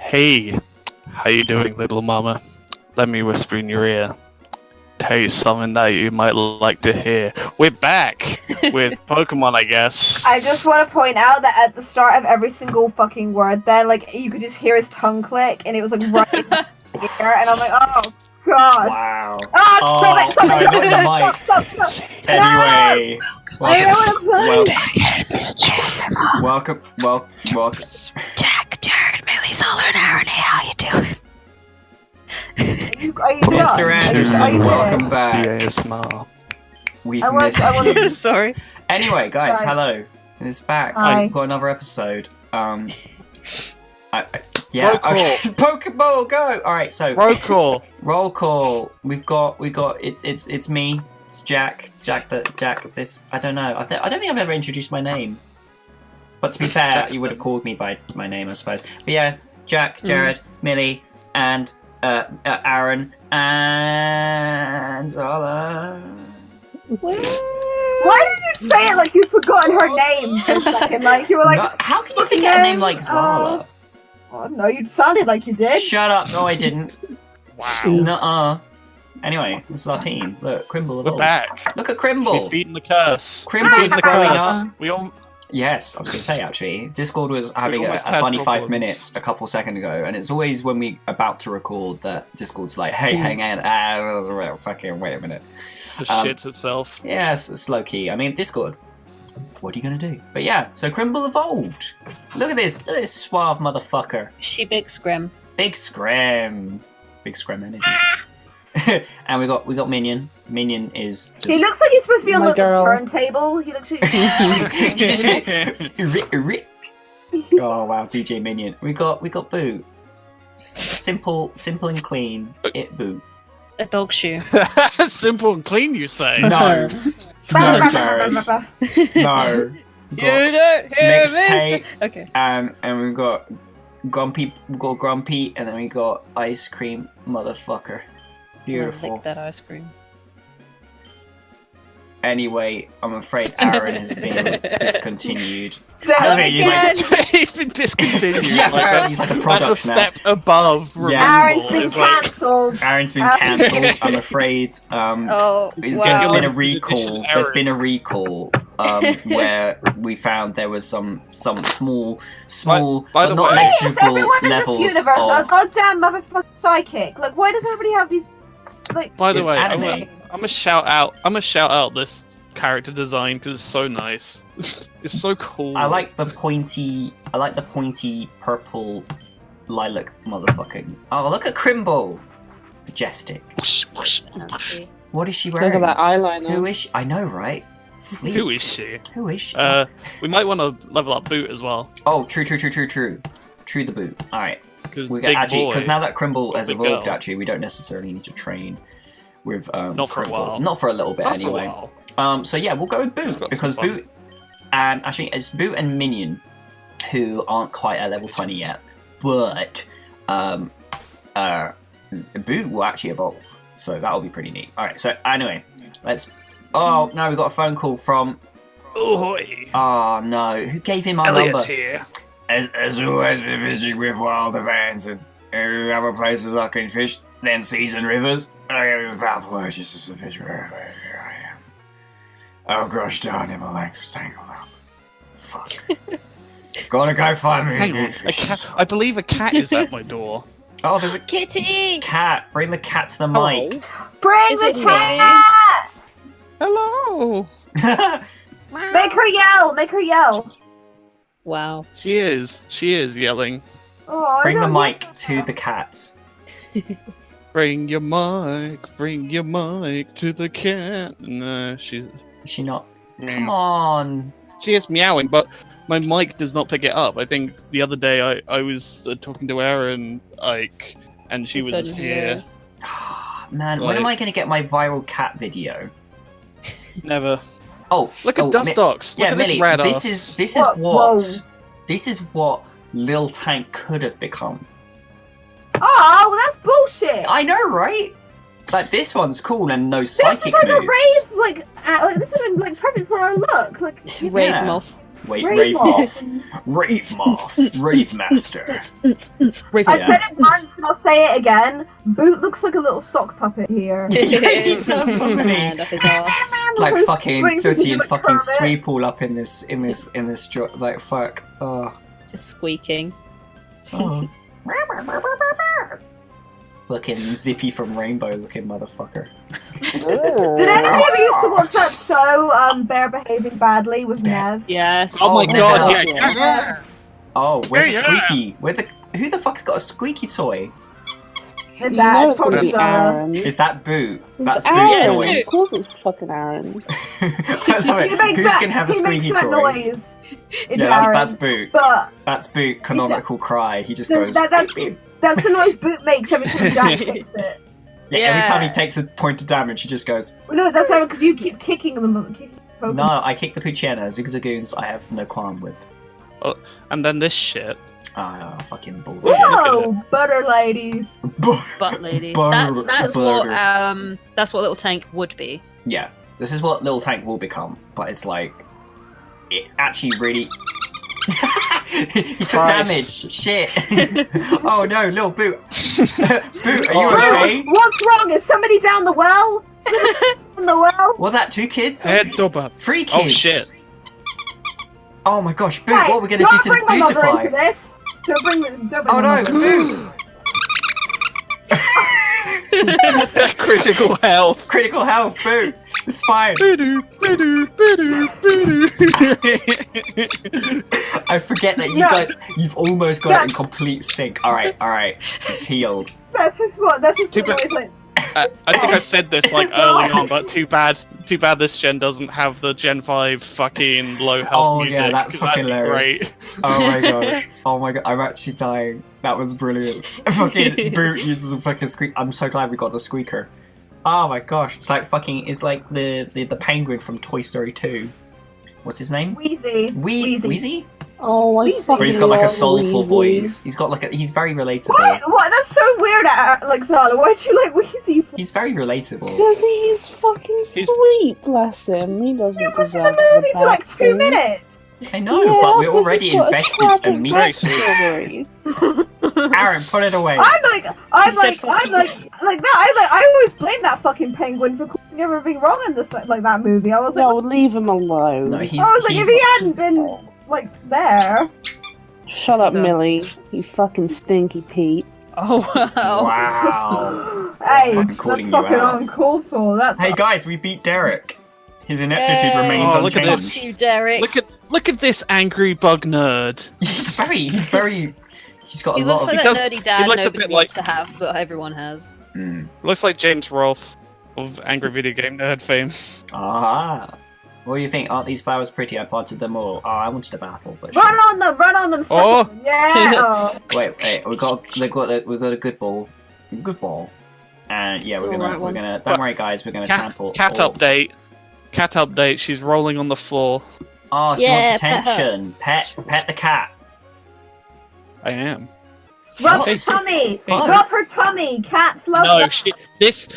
Hey, how you doing, little mama? Let me whisper in your ear. Tell you something that you might like to hear. We're back with Pokemon, I guess. I just want to point out that at the start of every single fucking word there, like, you could just hear his tongue click, and it was, like, right in the ear, and I'm like, oh, God. Wow. Oh, stop it, no, not in the mic. Stop. Anyway, welcome. Jack, Jared, Millie, Solar, and Aaron. Hey, how you doing? Are you done? Mr. Anderson, Are you welcome finished? back. ASMR. We've I want- missed I you. want- Sorry. Anyway, guys, Right. hello. It's back. Hi. We've got another episode. Roll Yeah. call. Okay. Pokeball, go. All right. So Roll roll call. We got. It's me. It's Jack. Jack. This. I don't know. I don't think I've ever introduced my name. But to be fair, you would have called me by my name, I suppose. But yeah, Jack, Jared, Millie, and Aaron, and Zola. Why did you say it like you'd forgotten her name for a second? Like, you were like, No, how can you forget a name like Zola? oh, no, you sounded like you did. Shut up! No, I didn't. Wow. Nuh-uh. Anyway, this is our team. Look, Crimble We're evolved. back. Look at We've Crimble. beaten the curse. Crimble's Beaten the growing curse. up. We all. Yes, I was going to say actually, Discord was having a almost had funny 5 problems. minutes a couple seconds ago, and it's always when we about to record that Discord's like, "Hey, hang on, fucking wait a minute." Just Um, shits itself. Yes, it's low key. I mean, Discord. What are you gonna do? But yeah, so Crimble evolved. Look at this suave motherfucker. She big scrim. Big scram energy. And we got Minion. Minion is just. He looks like he's supposed to be on My like, the girl. turntable. He looks like... Oh wow, DJ Minion. We got Boo. Just simple and clean. It Boo. A dog shoe. Simple and clean, you say? No, no, Jared. No. We got don't Smixtape, Okay. and we got Grumpy. We got Grumpy, and then we got Ice Cream Motherfucker. Beautiful. Lick that ice cream. Anyway, I'm afraid Aaron has been discontinued. Damn Okay, you like- He's been discontinued. Yeah, apparently he's like a product that's a now. step above. Yeah. Aaron's been It's like- cancelled. Aaron's been cancelled. I'm afraid. Oh, There's wow. been a Wow. recall. There's been a recall where we found there was some small, By but the not way- Why is negligible everyone in this levels universe a of. goddamn motherfucking psychic? Like, why does everybody have these... Like, By the It's way, anime. I'm gonna shout out this character design because it's so nice. It's so cool. I like the pointy purple lilac motherfucking. Oh, look at Crimble. Majestic. Fancy. What is she Look wearing? at that eyeliner. Who is she? I know, right? Fleet. Who is she? Who is she? We might want to level up Boot as well. Oh, true. True the boot. All right. Because We got actually because now that Crimble has Big evolved, girl. actually, we don't necessarily need to train with Not for a Crimble. while. Not for a little bit, anyway. So yeah, we'll go with Got Boot some because fun. Boot and actually it's Boot and Minion who aren't quite at level 20 yet, but Boot will actually evolve, so that'll be pretty neat. All right, so anyway, let's. Oh no, we got a phone call from. Ahoy! Oh no, who gave him our Elliot number? here. As always, we're fishing with wild bands and other places I can fish than seas and rivers. I get this powerful urge just to fish wherever I am. Oh gosh darn it, my legs tangled up. Fuck. Gotta go find me a Hang new on, a fishing cat. spot. I believe a cat is at my door. Oh, there's a Kitty! cat. Bring the cat to the Hello. mic. bring Is the it cat! Hello. Wow. Make her yell! Wow. She is yelling. Oh, I Bring the don't mic get- to the cat. Bring your mic to the cat. No, Is she not? Come on. she is meowing, but my mic does not pick it up. I think the other day I was talking to Aaron, like, and she You was couldn't here. hear. Man, when am I going to get my viral cat video? Never. Oh, Look at Dustox. Yeah, Look at this Millie, red this ass. is Whoa. this is what Lil Tank could have become. Oh, well, that's bullshit! I know, right? Like this one's cool and no This is psychic like a moves. rave, like this would have been like perfect for our look. Like, Rave Yeah. moth. Wait, Rave Rave Moth. Rave Master. Rave I've Yeah. said it once and I'll say it again. Boot looks like a little sock puppet here. Yeah, he does, doesn't he? Hand up his ass. Like fucking Swings Sooty and like fucking Kermit. Sweep all up in this like fuck. Oh. Just squeaking. Oh. Fucking Zippy from Rainbow looking motherfucker. Did any of you used to watch that show, Bear Behaving Badly with Nev? Yes. Oh my Oh, god, no. yeah. Oh, where's the Yeah. squeaky? Who the fuck's got a squeaky toy? It's You that, know it's it's gonna probably be Zara. Aaron. Is that Boot? That's It's Boot's Aaron. noise. Of course it's fucking Aaron. I love it. He makes Who's that, gonna have a he makes squeaky that toy? noise. It's Yeah, Aaron. that's Boot. But That's Boot. Canonical cry. He just That- goes. that- that's- "Beep, beep." that's the noise Boot makes every time Jack kicks it. Yeah, every time he Yeah. takes a point of damage, he just goes. Well, no, that's because you keep kicking them. Kicking Pokemon. No, I kick the Poochyena. Zigzagoons, I have no qualm with. And then this shit. Ah, fucking bullshit. Whoa, butter lady. Butt lady. Butter- That's what Little Tank would be. Yeah, this is what Little Tank will become, but it's like it actually really. He took Christ. damage. Shit. Oh no, little Boot. Boot, are you Oh, okay? What's wrong? Is somebody down the well? Somebody down the well? Was that 2 kids? Head double. 3 kids. Oh shit. Oh my gosh, Boot! Hey, What are we gonna do don't to this bring my mother into Beautifly? this. Don't bring Oh my no, mother. Boot! Critical health. Critical health, Boot. It's fine. I forget that you No. guys, you've almost got it in complete sync. All right, it's healed. That's just what. That's just Too the bad. noise. Like, I think I said this like early on, but too bad this gen doesn't have the Gen 5 fucking low health Oh, music. yeah, that's 'cause that'd fucking be hilarious. great. Oh my gosh. Oh my god, I'm actually dying. That was brilliant. Fucking Boot uses a fucking squeak. I'm so glad we got the squeaker. Oh my gosh, it's like the penguin from Toy Story 2. What's his name? Wheezy. Wheezy? Oh, I Wheezy. fucking But he's got like a love soulful Weezy. voice. He's very relatable. What? That's so weird, Alexander. Why'd you like Wheezy? For? He's very relatable. Because he's fucking He's- sweet, bless him. He doesn't He was in deserve the movie the for like bad 2 thing. minutes. I know, Yeah, but we're but already he's got a invested tragic in Very meeting. sweet. Aaron, put it away. I'm like that. I always blame that fucking penguin for causing everything wrong in this that movie. I was like, No, leave him alone. No, I was like, if he hadn't been like there. Shut up, No. Millie. You fucking stinky Pete. Oh wow. Wow. Hey, fucking that's calling you fucking out. uncalled for. That's Hey guys, we beat Derek. His ineptitude Yay. remains Oh, look at unchanged. this. Fuck you, Derek. Look at this angry bug nerd. He's got He a lot looks of. like does- that nerdy he dad looks a nobody bit wants like- to have, but everyone has. Mm. Looks like James Rolfe of Angry Video Game Nerd fame. Ah. What do you think? Aren't these flowers pretty? I planted them all. Oh, I wanted a battle, but run sure. on them, Oh. suckers. Yeah. Wait, we got a good ball. Good ball. And yeah, It's we're all gonna right we're one. gonna don't worry guys, we're gonna trample. Cat all- update. Cat update. She's rolling on the floor. Oh, she Yeah, wants pet her. attention. Pet the cat. I am. Rub What? her tummy. Oh. Rub her tummy. Cats love No, that. this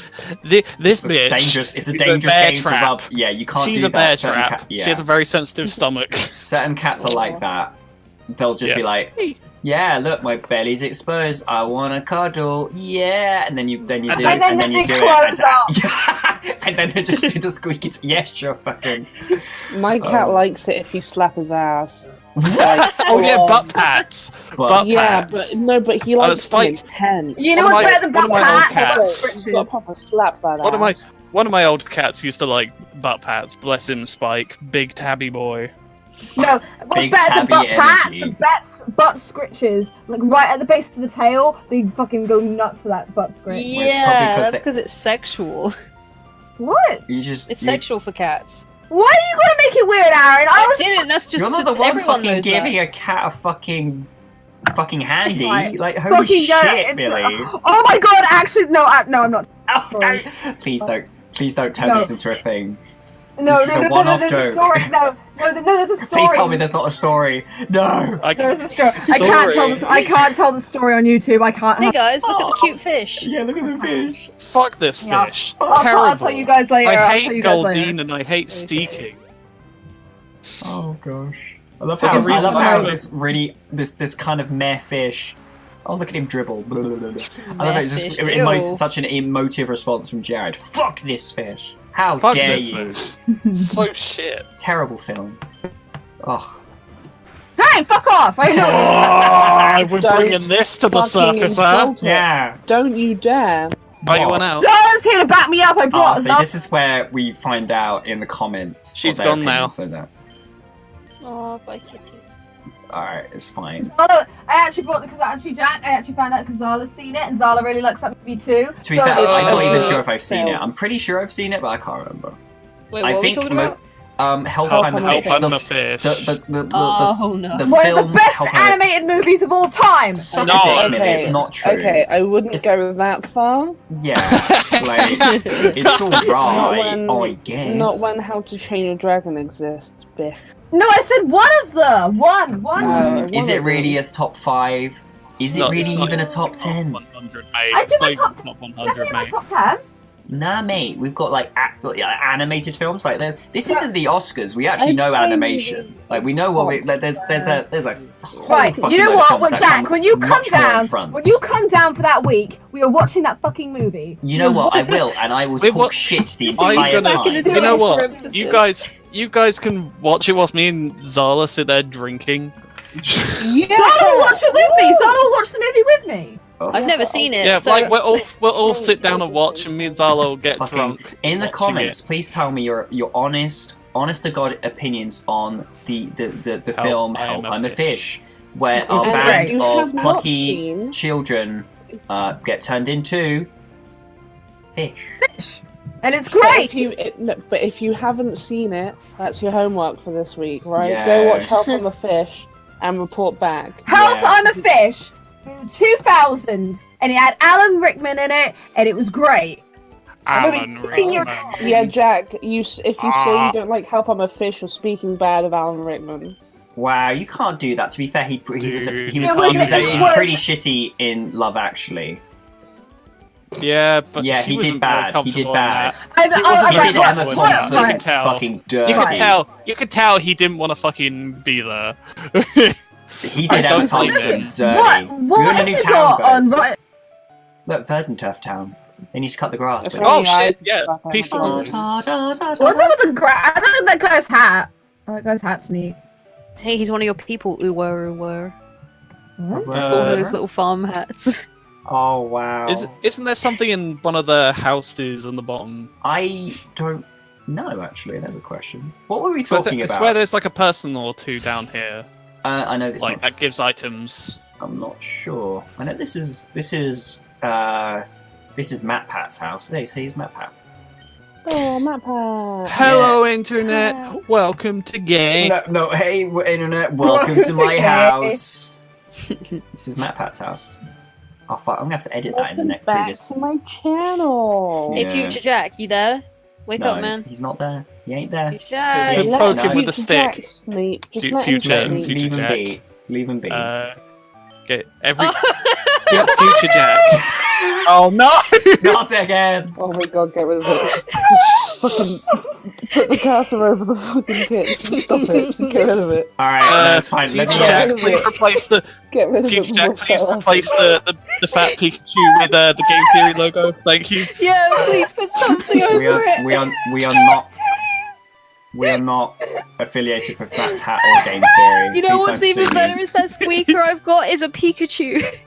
It's bitch. dangerous. It's a is dangerous bear game trap. to rub. Yeah, you can't She's do a bear that. Certain trap. She has a very sensitive stomach. certain cats are like that. They'll just Yeah. be like, yeah, look, my belly's exposed. I want to cuddle. Yeah, and then you do And it, then and then you they do close it, up. and then they just do the squeaky. Yes, sure, fucking. My cat Oh. likes it if you slap his ass. Oh yeah, butt pats. Butt Yeah, pats. but he likes Spike- them intense. You know One of what's my- better than one of butt my old pats? You got to proper slap that One of my ass. one of my old cats used to like butt pats. Bless him, Spike. Big tabby boy. No, what's Big better than tabby butt pats? energy. Butt scritches. Like right at the base of the tail, they fucking go nuts for that butt scritch. Well, it's probably Yeah, 'cause that's they- because it's sexual. What? You just. It's you- sexual for cats. Why are you gonna make it weird, Aaron? I I was didn't. That's just You're not the one everyone fucking knows giving that. a cat a fucking handy. Right. Like holy fucking shit, Billy. Oh my god! Actually, no, no, I'm not. Oh, Sorry. please don't turn No. this into a thing. No, This is a one-off there's joke. a story. No, there's a story. Please tell me there's not a story. No. There's a story. I can't tell this. I can't tell the story on YouTube. I can't. Hey guys, look at the Oh. cute fish. Yeah, look at the fish. Fuck this Yeah. fish. I'll Terrible. tell you guys later. I I'll tell hate you guys later. Goldine and I hate Steaking. Oh gosh. I love Which how, is I love really how nice. this kind of meh fish. Oh, look at him dribble. Blah, blah, blah, blah. I love Meh it. It's just fish, emotes ew. such an emotive response from Jared. Fuck this fish. How Fuck dare this you? fish. So shit. Terrible film. Ugh. Hey, fuck off! I know. Oh, we're Don't bringing this to the fucking circus, huh? insult it. Yeah. Don't you dare. Buy you What? one out. Zara's here to back me up. I Oh, brought see, Zara. this is where we find out in the comments. what She's their gone now. opinions are there. Oh, bye, kitty. Alright, it's fine. Zala, I actually brought it because Jack. I actually found out because Zala's seen it, and Zala really likes that movie too. To be fair, I'm not even uh, sure if I've seen so- it. I'm pretty sure I've seen it, but I can't remember. Wait, I what are we think talking about? Help Help I'm a I'm Fish. I'm The a f- fish. the Oh, no. the One film of the best Help I'm a- animated movies of all time. Suck No, a dick, okay. Millie, it's not true. Okay, I wouldn't It's- go that far. Yeah, like, it's alright, when- I guess. Not when How to Train Your Dragon exists, bitch. No, I said one of them. One. Is it really a top 5? Is it Not- really it's not- even a top 10? 100, mate. I It's did my not top- even top Definitely 100, in my mate. top 10. Nah, mate, we've got like animated films. Like this isn't the Oscars. We actually I'd know say animation. maybe Like we know what we like. There's a whole Right, fucking you know load of what? films When that Jack, come when you come much more in down, front. when you come down for that week, we are watching that fucking movie. You know what? I will, and I will Wait, talk what- shit the I entire gonna- time. You know what? Emphasis. You guys can watch it whilst me and Zala sit there drinking. Yeah! Zala will watch it with me. Zala will watch the movie with me. Ugh. I've never seen it. Yeah, so like we'll all sit down and watch, and me and Zala will get Fucking- drunk. In the watching comments, it. please tell me your honest to god opinions on the film Help I'm a Fish, where a And band you of have not plucky seen- children get turned into fish. And it's But great. but if you haven't seen it, that's your homework for this week, right? Yeah. Go watch Help I'm a Fish and report back. Help, Yeah. I'm a Fish. 2000, and it had Alan Rickman in it, and it was great. Alan Moving your- Rickman. Yeah, Jack, if you say Ah. you don't like Help I'm a Fish, you're speaking bad of Alan Rickman. Wow, you can't do that. To be fair, he was Dude. he was It was- he was it was- pretty shitty in Love Actually. Yeah, but Yeah, he wasn't did very bad. He did comfortable in bad. that. I, He wasn't I, He Right, did right, Emma right, Thompson right. tell. fucking dirty. You could tell he didn't want to fucking be there. He I did Emma don't blame Thompson him. dirty. What We're in a has new it town, got on? guys. Right, Look, Verdanturf town. They need to cut the grass. Okay. please. Oh Yeah, shit! Yeah, I- peaceful. what's up with the grass? I don't like that guy's hat. Oh, that guy's hat's neat. hey, he's one of your people. Ooh, were. All Uh, those little farm hats. Oh wow. Isn't there something in one of the houses on the bottom? I don't know actually. There's a question. What were we So I talking think it's about? where there's like a person or two down here, I know this. like that gives items. I'm not sure. I know this is Matt Pat's house. Hey, so he's Matt Pat. Oh, Matt Pat. Hello, internet. Welcome to game. No, hey, internet. Welcome to my house. This is Matt Pat's house. Oh fuck! I'm gonna have to edit that in the Welcome next back previous. to my channel. Yeah. Hey, Future Jack, you there? Wake No, up, man. he's not there. He ain't there. Future Jack. Good Let poke him no. with the Future stick. Jack sleep. Just Fu- let him Future- sleep. Leave him Jack. be. Leave him be. Get every future Jack. Oh no! Not again. Oh my god, get rid of it. Just fucking put the cursor over the fucking tits and stop it. Get rid of it. All right, that's fine. Let Future me. Jack, Jack. please replace the Get rid of Future it. Jack. before Please I fell replace the fat Pikachu with the Game Theory logo. Thank you. Yeah, please put something over We are, it. we are not affiliated with Matt Pat or Game Theory. You know Please what's don't even sue better me. is that squeaker I've got is a Pikachu.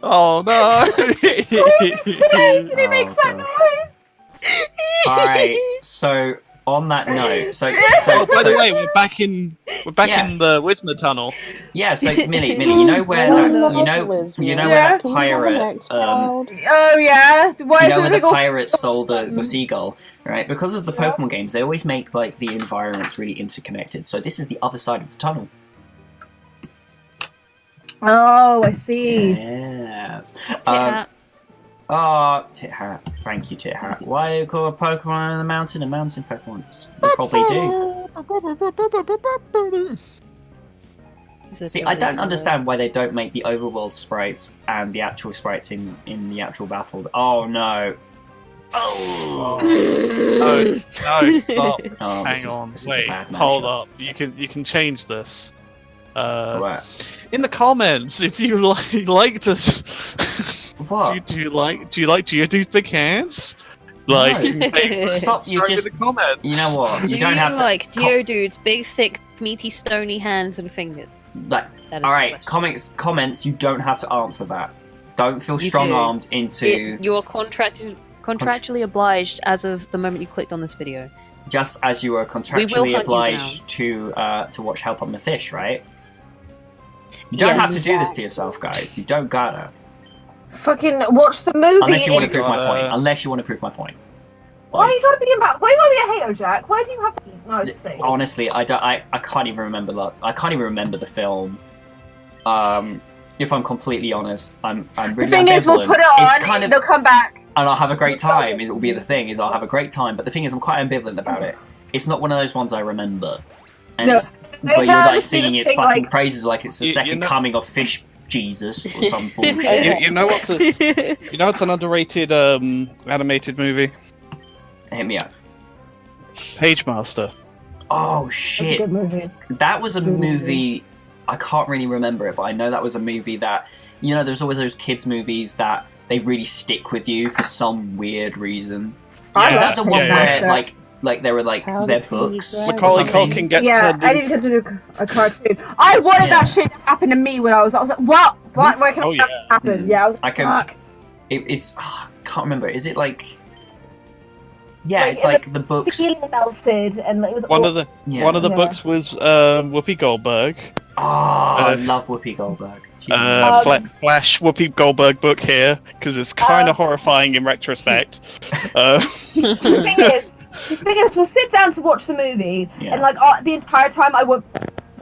Oh no! Squeeze his face and he Oh, makes that God. noise. All right. So on that note, so Oh, by the way, we're back in Yeah. the Wisma tunnel. yeah. So Millie, you know where I that love you know Wisma. you know Yeah. where that Can we have an pirate ex-child? Oh yeah. Why you is know it where the big old- pirate stole the seagull, right? Because of the Pokemon games, they always make like the environments really interconnected. So this is the other side of the tunnel. Oh, I see. Yes. Yeah. Oh, Tit Hat. Thank you, Tit Hat. Why do you call a Pokemon in the mountain a mountain Pokemon? They probably do. See, I don't understand why they don't make the overworld sprites and the actual sprites in the actual battle. Oh no. Oh. No, stop. Oh, Hang this on. is a Wait. bad matchup. Hold up. You can change this. What? In the comments, if you like to. What? Do you like Geodude's big hands? Like, Stop! You throw it in just. the comments. You know what? Do You don't have to. like Geodude's big, thick, meaty, stony hands and fingers? Like, That is all the right, question. comments. You don't have to answer that. Don't feel You strong-armed into. You are contractually obliged as of the moment you clicked on this video. Just as you are We will contractually hunt you obliged to watch Help on the Fish, right? You don't have to do this to yourself, guys. You don't gotta. Fucking watch the movie. Unless you want to and- prove my point. Uh, Unless you want to prove my point. Why Like, you gotta be about? Why you gotta be a hater, Jack? Why do you have to? No, just saying. honestly, I can't even remember that. I can't even remember the film. If I'm completely honest, I'm really The thing is, we'll ambivalent. put it on. It's kind of, They'll come back. and I'll have a great time. It will be the thing is I'll have a great time. But the thing is, I'm quite ambivalent about it. It's not one of those ones I remember. And No. but you're Yeah, like this is the singing its thing, fucking like- praises like it's the You second know- coming of Fish Jesus or some bullshit. You know what's it's an underrated animated movie? Hit me up. Page Master. Oh It's a shit! good movie. That was a Good movie. movie. I can't really remember it, but I know that was a movie that there's always those kids movies that they really stick with you for some weird reason. I Is love that the one Page where Master. like they were like How their to Train Your books? Dragon. or Macaulay something? Culkin gets Yeah, turned I into- didn't get to do a cartoon. I wanted Yeah. that shit to happen to me when I was like, what? What? Where can Oh, that yeah. happen? Yeah, I was I like, can- fuck. It's I can't remember. Is it like? Yeah, Like, it's it like the books. Ceiling melted, and it was One all- of the Yeah. one of the Yeah. books was Whoopi Goldberg. Oh, I Uh, love Whoopi Goldberg. She's amazing. Flash Whoopi Goldberg book here because it's kind of horrifying in retrospect. the thing is, we'll sit down to watch the movie, Yeah. and like the entire time I won't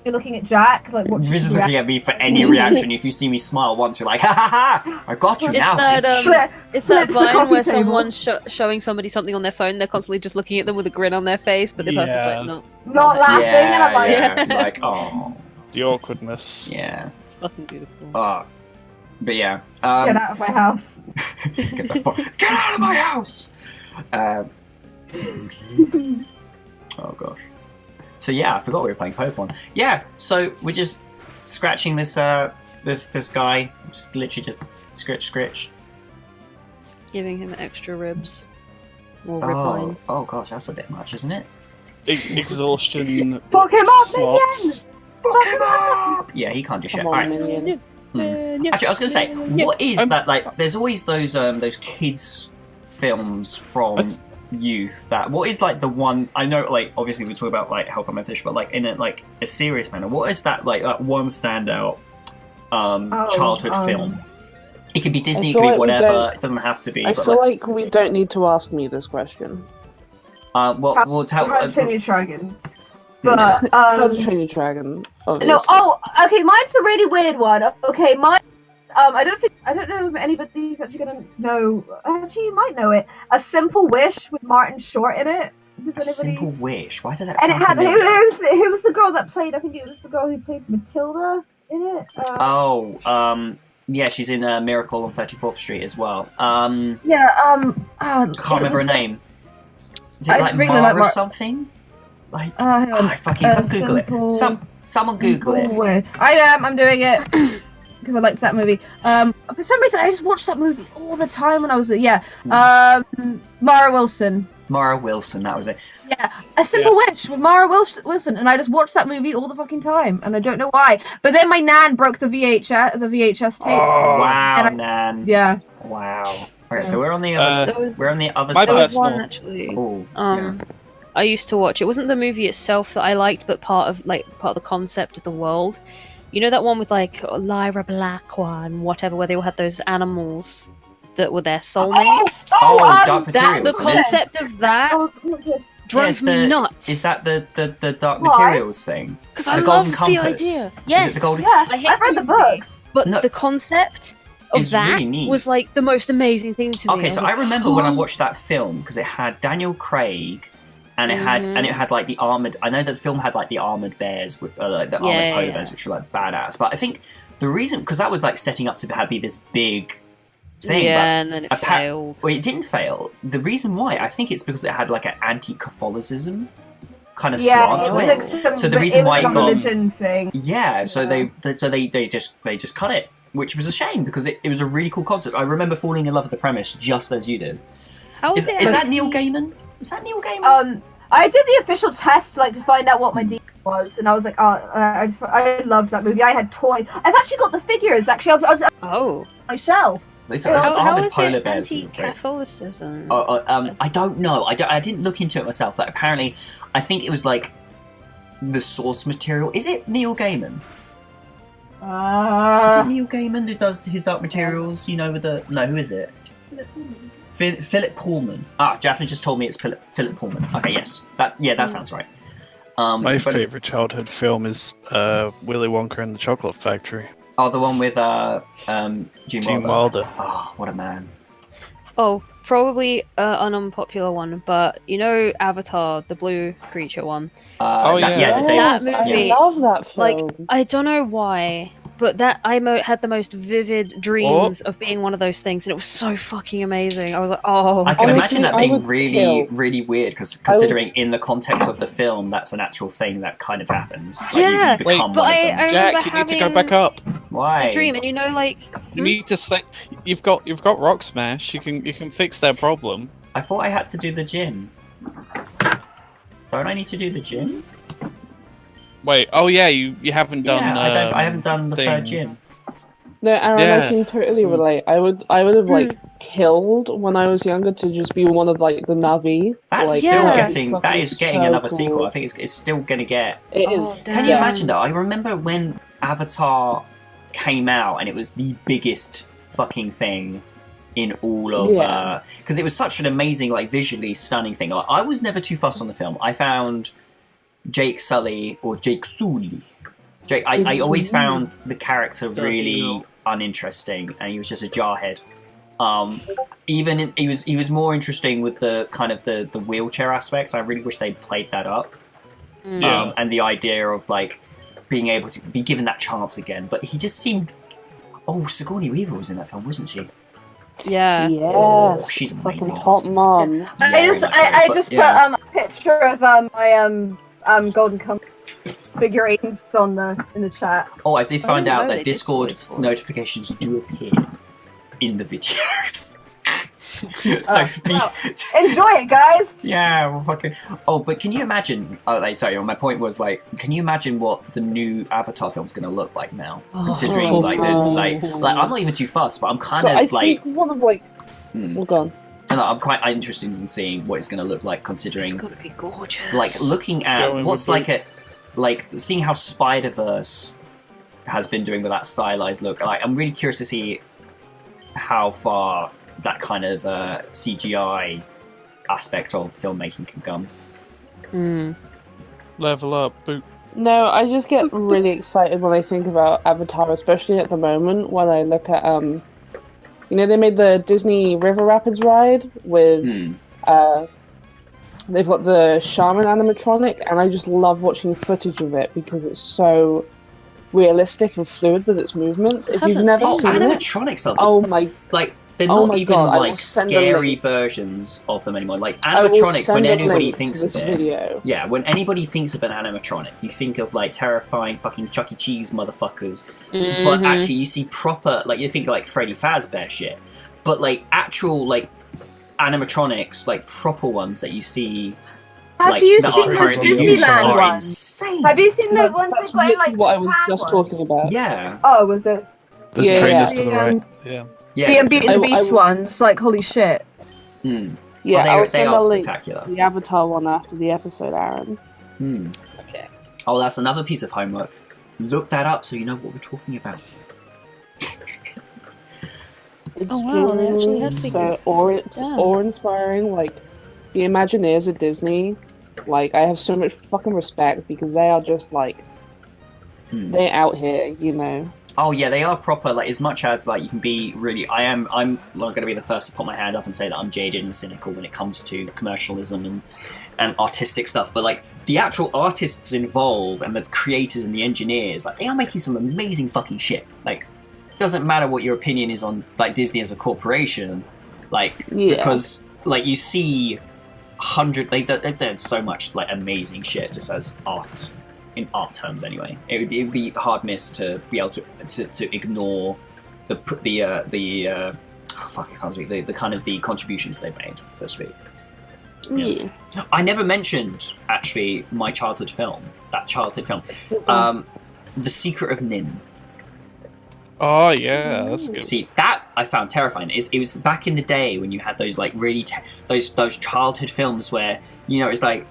be looking at Jack, like watching. You're just him looking at me for any reaction. If you see me smile once, you're like, ha ha ha! I got you It's now. that, bitch." react. It's that Flips the Vine coffee where table. someone's showing somebody something on their phone, they're constantly just looking at them with a grin on their face, but the person's Yeah. like, no, Not laughing, and I'm like, yeah. Like, oh, The awkwardness. yeah. it's fucking beautiful. But yeah. get out of my house. Get the fuck get out of my house. Oh gosh. So yeah, I forgot we were playing Pokemon. Yeah. So we're just scratching this this guy. Just literally just scritch. Giving him extra ribs. More rib lines. Oh gosh, that's a bit much, isn't it? Exhaustion Fuck him up slots. Fuck him up! Yeah, he can't do shit. Come All on, right. minion. Actually, I was gonna say, what is that like? There's always those kids films from youth. What is like the one? I know, like obviously we talk about like Help I'm a Fish, but like in a serious manner, what is that like? That one standout childhood film? It could be Disney, it feel could be like we whatever. don't- It doesn't have to be. I but feel like we don't need to ask me this question. we'll tell. How to Train Your Dragon. But How to Train Your Dragon, obviously. no. Oh, okay. Mine's a really weird one. Okay, mine. I don't know if anybody's actually gonna know. Actually, you might know it. A Simple Wish with Martin Short in it. Does A anybody? Simple Wish. Why does that And sound it had familiar? who was the girl that played? I think it was the girl who played Matilda in it. Yeah, she's in Miracle on 34th Street as well. Yeah. Can't remember her name. Is it I like was reading Mara about something? Like, hang on. I fucking some Google Simple- it. Someone Google it. Wish. I am. I'm doing it because I liked that movie. For some reason, I just watched that movie all the time when I was Mara Wilson. Mara Wilson, that was it. Yeah, A Simple Wish with Mara Wilson, and I just watched that movie all the fucking time, and I don't know why. But then my nan broke the VHS tape. Wow, and Nan. Yeah. Wow. Okay, so we're on the other. There was- We're on the other my side. There was personal- one actually. Oh, I used to watch. It wasn't the movie itself that I liked, but part of the concept of the world. You know that one with like Lyra Blackwa and whatever, where they all had those animals that were their soulmates. Dark That Materials. the isn't it? concept of that Oh, look this. drove Yes, me nuts. Is that the Dark Why? Materials thing? because I the love Golden the Compass? idea? Yes, the Golden- Yeah, I hate I've read the movie, books. but No. the concept of It's that really neat. was like the most amazing thing to me. Okay, was so like, I remember when I "Oh." watched that film because it had Daniel Craig, and it had like the armored. I know that the film had like the armored bears, with like the armored polar bears, which were like badass. But I think the reason because that was like setting up to be this big thing. Yeah, and then it appa- failed. Well, it didn't fail. The reason why I think it's because it had like an anti-Catholicism kind of Yeah, slant it to was it. like some, So the it reason was why like it a got religion thing. yeah, so Yeah. they just cut it, which was a shame because it was a really cool concept. I remember falling in love with the premise just as you did. How Is it that actually- Neil Gaiman? Is that Neil Gaiman? I did the official test like to find out what my demon was, and I was like, I loved that movie. I had toys. I've actually got the figures. Actually, I was on Oh, my shelf. It's how how armored is polar it bears. anti-Catholicism? I don't know. I didn't look into it myself. But apparently, I think it was like the source material. Is it Neil Gaiman? Is it Neil Gaiman who does his Dark Materials? You know, with the no, who is it? Philip Pullman. Ah, Jasmine just told me it's Philip Pullman. Okay, yes, that sounds right. My but- favourite childhood film is Willy Wonka and the Chocolate Factory. Oh, the one with Gene Gene Wilder. Wilder. Oh, what a man! Oh, probably an unpopular one, but you know Avatar, the blue creature one. Oh, yeah, yeah. the That David- movie. I love that film. Like, I don't know why, but that had the most vivid dreams of being one of those things, and it was so fucking amazing. I was like, oh, I can Honestly, imagine that I being would really, kill. really weird because considering in the context of the film, that's an actual thing that kind of happens. Like, Yeah, you become but one of I them. remember Jack, you need to go having back up. Why? a dream, and you know, like, You need to say you've got Rock Smash. You can fix their problem. I thought I had to do the gym. Don't I need to do the gym? Wait. Oh yeah, you haven't done. Yeah, I haven't done the third thing. gym. No, Aaron, Yeah. I can totally relate. I would have like killed when I was younger to just be one of like the Navi. That's like, still Yeah. getting. That fucking is getting so another cool. sequel. I think it's still gonna get. It is. oh, Can you damn. imagine though? I remember when Avatar came out and it was the biggest fucking thing in all of Yeah. because it was such an amazing, like visually stunning thing. Like, I was never too fussed on the film. I found Jake Sully or Jake Sully. I always found the character really uninteresting, and he was just a jarhead. He was more interesting with the kind of the wheelchair aspect. I really wish they'd played that up. Yeah. And the idea of like being able to be given that chance again. But he just seemed. Oh, Sigourney Weaver was in that film, wasn't she? Yeah. Yeah. Oh, she's Fucking amazing. hot mom. I just put a picture of my Golden Compass figurines in the chat. Oh, I did find didn't out know that they did Discord toys for it. notifications do appear in the videos. So well. Enjoy it, guys. yeah, well, fucking. Oh, but can you imagine? Oh, like, sorry. My point was like, can you imagine what the new Avatar film's going to look like now? Considering like I'm not even too fussed, but I'm kind So I of like, think one of like. Hmm. Well, gone. I'm quite interested in seeing what it's going to look like. It's Considering, gonna be gorgeous. like, looking at Going what's with like seeing how Spider-Verse has been doing with that stylized look. Like, I'm really curious to see how far that kind of CGI aspect of filmmaking can come. Mm. Level up. Boop. No, I just get really excited when I think about Avatar, especially at the moment when I look at you know, they made the Disney River Rapids ride with Hmm. they've got the shaman animatronic, and I just love watching footage of it because it's so realistic and fluid with its movements. If you've Haven't never Oh, seen it, animatronics are oh my like they're Oh not my even God, I will like send a scary link. versions of them anymore. Like I will animatronics, when send a anybody link thinks to this of it, video. yeah, when anybody thinks of an animatronic, you think of like terrifying fucking Chuck E. Cheese motherfuckers. But Mhm. actually, you see proper like you think like Freddy Fazbear shit, but like actual like animatronics, like proper ones that you see. Have like, you that seen are those currently used Disneyland are ones? insane. Have you seen the That's, ones that's they've got in literally like what I was Japan just ones? talking about. Yeah, Oh, was it There's Yeah, trainers yeah. to the The, right. Yeah. yeah. the Beauty and the I- Beast ones? Like, holy shit. Hmm. Yeah, Oh, I'll they send are a link spectacular. to the Avatar one after the episode, Aaron. Hmm. Okay. Oh, that's another piece of homework. Look that up so you know what we're talking about. It's Oh, wow, they actually had so figures. Yeah. awe-inspiring. Like, the Imagineers at Disney, like, I have so much fucking respect because they are just, like, Hmm. they're out here, you know. Oh yeah, they are proper. Like as much as like you can be really, I'm not going to be the first to put my hand up and say that I'm jaded and cynical when it comes to commercialism and artistic stuff. But like the actual artists involved and the creators and the engineers, like they are making some amazing fucking shit. Like doesn't matter what your opinion is on like Disney as a corporation, like Yeah. because like you see they've done so much like amazing shit just as art, in art terms anyway. It would be hard miss to be able to ignore the I can't speak, the kind of the contributions they've made, so to speak. Yeah. I never mentioned actually my childhood film, The Secret of Nim. Oh yeah, that's good. See, that I found terrifying. It was back in the day when you had those like really those childhood films where, you know, it's like,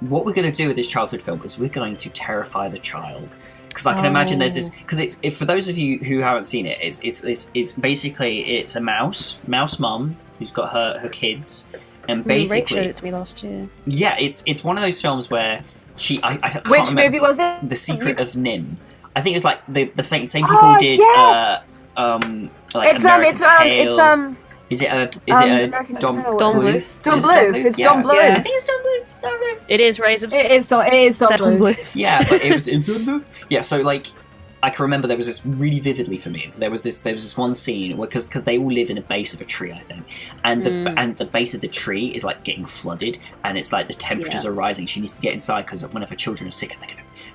what we're going to do with this childhood film is we're going to terrify the child. Because I can imagine there's this, because it's for those of you who haven't seen it, it's basically it's a mouse mum who's got her kids, and basically Rick showed it to me last year. yeah, it's one of those films where I can't Which remember, movie was it? The Secret of Nim. I think it was like the same people who did yes! like American Tail. Is it American Don Tail. Don Bluth? Bluth. Don Is it Bluth. It's Don Bluth. I think it's Don Bluth. It is Razor. It is Don Bluth. Yeah, but it was Don Bluth. Yeah, so like I can remember there was this really vividly for me. There was this one scene because they all live in a base of a tree, I think, and the base of the tree is like getting flooded, and it's like the temperatures are rising. She needs to get inside because one of her children is sick,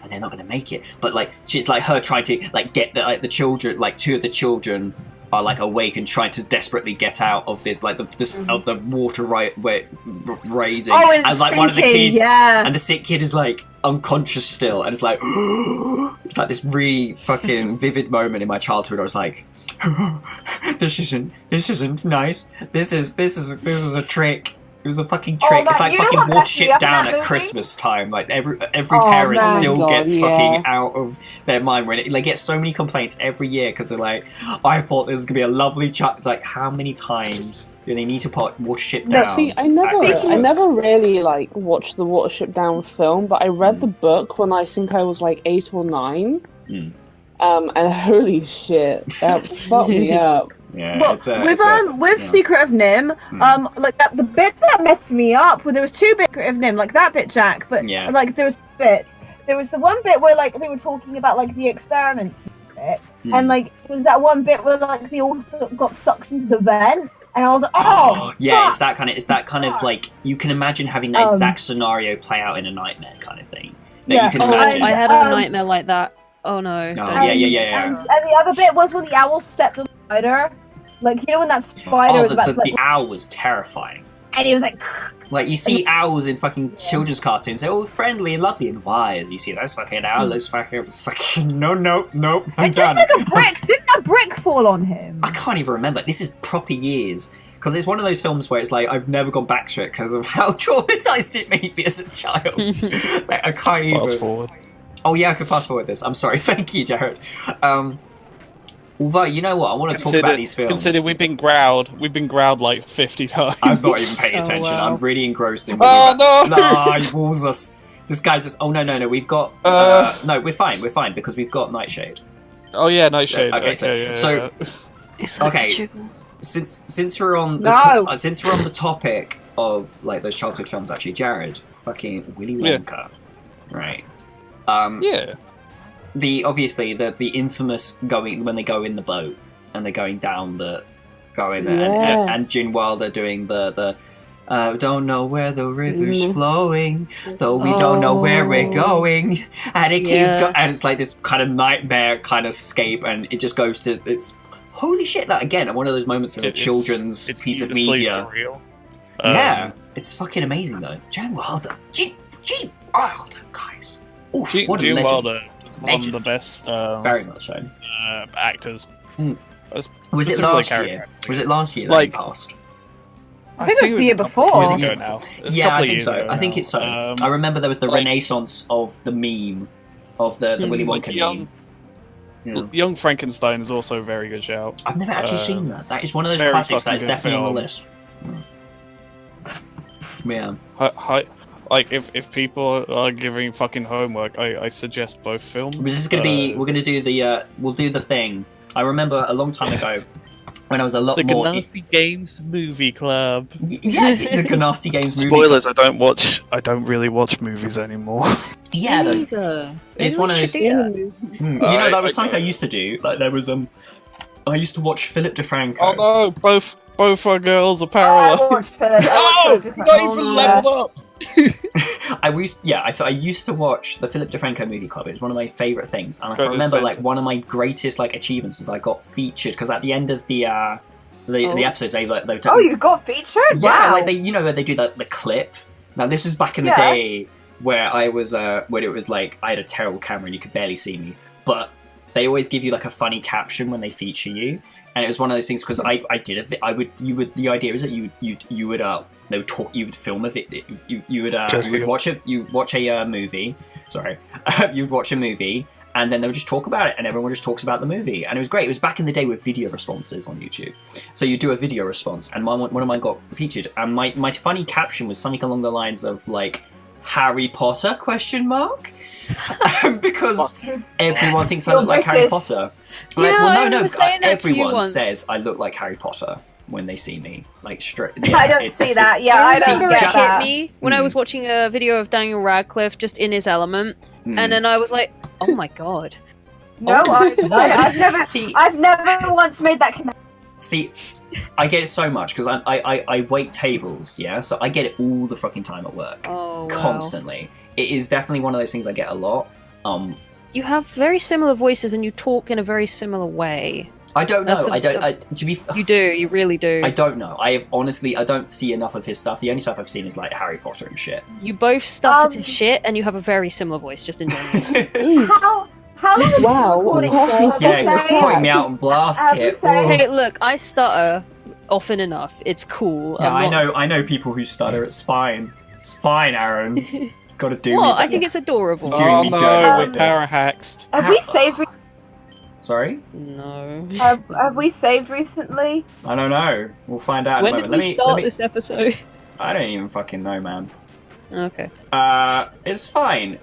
and they're not going to make it. But like she's like her trying to like get the children, like two of the children are like awake and trying to desperately get out of this like of the water raising, and like one of the kids and the sick kid is like unconscious still, and it's like it's like this really fucking vivid moment in my childhood. I was like, this isn't nice. This is a trick. It was a fucking trick. Oh, it's like fucking Watership Down at Christmas time. Like every parent still gets fucking out of their mind when they get so many complaints every year because they're like, I thought this was gonna be a lovely child. Like, how many times do they need to put Watership Down? See, I never really like watched the Watership Down film, but I read the book when I think I was like 8 or 9. And holy shit, that fucked me up. Yeah, but with Secret of Nim, like the bit that messed me up, well, there was two bits of Nim, like that bit, Jack, but like there was bits. There was the one bit where like they were talking about like the experiments bit, and like there was that one bit where like they all got sucked into the vent, and I was like, oh, yeah, fuck! it's that kind of like you can imagine having that exact scenario play out in a nightmare kind of thing. That you can imagine. I had a nightmare like that. Oh no. Yeah. And the other bit was when the owl stepped on the spider. Like, you know when that spider was about to the owl was terrifying. And he was like... Like, you see owls in fucking children's cartoons, they're all friendly and lovely and wise. You see this fucking owl looks fucking... No, I'm done. Like a brick. Didn't a brick fall on him? I can't even remember. This is proper years. Because it's one of those films where it's like, I've never gone back to it because of how traumatized it made me as a child. Like, I can't even... Fast forward. Oh yeah, I can fast forward this. I'm sorry. Thank you, Jared. Although, you know what? I want to talk about these films. Consider we've been growled like 50 times. I'm not even paying attention. Wow. I'm really engrossed in Oh no! Nah, he walls us. This guy's just... Oh, no. We've got... no, we're fine, because we've got Nightshade. Oh yeah, Nightshade. So It's like okay, jiggles. since we're on the topic of like those childhood films, actually, Jared, fucking Willy Wonka, right? Yeah. Obviously the infamous going when they go in the boat and they're going down and Gene Wilder doing the don't know where the river's flowing, though we don't know where we're going, and it keeps going, and it's like this kind of nightmare kind of escape, and it just goes to holy shit. That again, one of those moments in a children's piece of media. Surreal. Yeah, it's fucking amazing though. Gene Wilder, guys. Oof, what a Gene legend. Wilder is one of the best Very much so. actors. Was it last year? Was it last year that he passed? I think it was the year before. Was it Yeah, I think so. I think it's so. I remember there was the renaissance of the meme of the Willy Wonka meme. Young Frankenstein is also a very good shout. I've never actually seen that. That is one of those classics that is definitely on the list. Yeah. Like if people are giving fucking homework, I suggest both films. This is gonna be. We're gonna do we'll do the thing. I remember a long time ago when I was a lot more. The Ganasty Games Movie Club. Yeah, the Ganasty Games Movie. Spoilers. I don't really watch movies anymore. Yeah, it's one of those. You know, that was something I used to do. Like there was I used to watch Philip DeFranco. Oh no, Both our girls are I parallel. watched Philip. Oh, not even leveled up. I used to watch the Philip DeFranco Movie Club. It was one of my favorite things, and I can Go to remember center. like one of my greatest like achievements is I got featured because at the end of the episodes they took Oh, you got featured? yeah, Wow. like they where they do the clip. Now this was back in the day where I was when it was like I had a terrible camera and you could barely see me, but they always give you like a funny caption when they feature you, and it was one of those things because the idea is that you would they would talk, you would film a video, you would watch a movie, sorry, you'd watch a movie, and then they would just talk about it, and everyone just talks about the movie, and it was great. It was back in the day with video responses on YouTube, so you do a video response, and one of mine got featured, and my funny caption was something along the lines of like Harry Potter ? Because everyone thinks I look like Harry Potter. Like, Yeah, I remember saying that to you everyone once. says I look like Harry Potter when they see me, like straight. I don't see that. Yeah, I don't remember get it that. hit me when I was watching a video of Daniel Radcliffe just in his element, and then I was like, "Oh my god!" No, I've never. See- I've never once made that connection. See, I get it so much because I wait tables, yeah, so I get it all the fucking time at work, Oh, wow. constantly. It is definitely one of those things I get a lot. You have very similar voices, and you talk in a very similar way. I don't know. That's To be, You do, you really do. I don't know. I don't see enough of his stuff. The only stuff I've seen is like Harry Potter and shit. You both stutter to shit, and you have a very similar voice, just in general. How long have Wow, you what been a recording question. for? Yeah, you're Say- putting me out on blast I here. would say- Ugh. Hey, look, I stutter often enough. It's cool. Yeah, I'm not- I know people who stutter. It's fine. It's fine, Aaron. Gotta do What? me. I think it's adorable. Doing Oh me no, dirty we're with this. parahaxed. Have we saved? Sorry? No. Have we saved recently? I don't know. We'll find out When in a did moment. we start this episode? I don't even fucking know, man. Okay. It's fine.